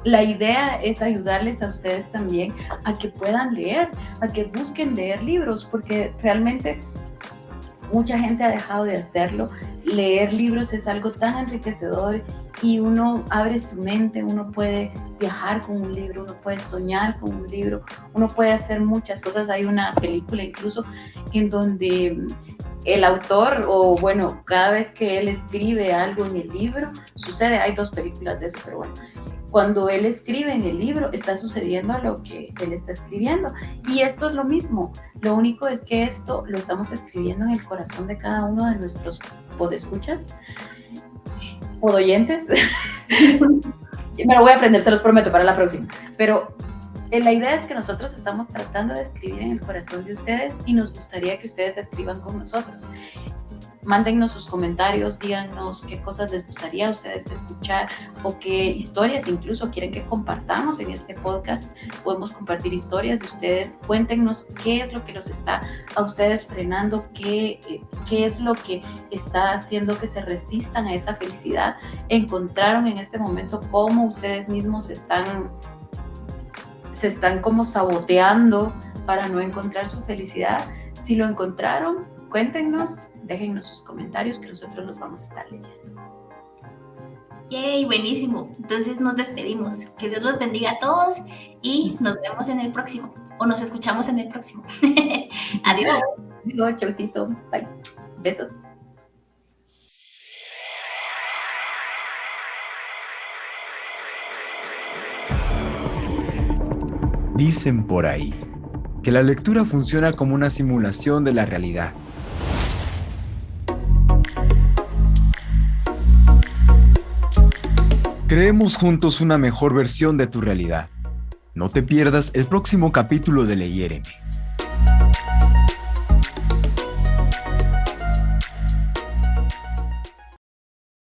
Speaker 3: la idea es ayudarles a ustedes también a que puedan leer, a que busquen leer libros, porque realmente mucha gente ha dejado de hacerlo. Leer libros es algo tan enriquecedor, y uno abre su mente, uno puede viajar con un libro, uno puede soñar con un libro, uno puede hacer muchas cosas. Hay una película incluso en donde el autor, o bueno, cada vez que él escribe algo en el libro, sucede. Hay 2 películas de eso, pero bueno, cuando él escribe en el libro, está sucediendo lo que él está escribiendo. Y esto es lo mismo. Lo único es que esto lo estamos escribiendo en el corazón de cada uno de nuestros podescuchas, podoyentes. Me lo voy a aprender, se los prometo para la próxima. Pero la idea es que nosotros estamos tratando de escribir en el corazón de ustedes, y nos gustaría que ustedes escriban con nosotros. Mándennos sus comentarios, díganos qué cosas les gustaría a ustedes escuchar, o qué historias incluso quieren que compartamos en este podcast. Podemos compartir historias de ustedes. Cuéntenos qué es lo que los está a ustedes frenando, qué es lo que está haciendo que se resistan a esa felicidad. ¿Encontraron en este momento cómo ustedes mismos se están como saboteando para no encontrar su felicidad? Si lo encontraron, cuéntenos, déjennos sus comentarios, que nosotros los vamos a estar leyendo.
Speaker 2: ¡Yay! Buenísimo. Entonces nos despedimos. Que Dios los bendiga a todos, y nos vemos en el próximo, o nos escuchamos en el próximo. Adiós.
Speaker 3: Digo, chaucito. Bye. Besos.
Speaker 1: Dicen por ahí que la lectura funciona como una simulación de la realidad. Creemos juntos una mejor versión de tu realidad. No te pierdas el próximo capítulo de Leyéreme.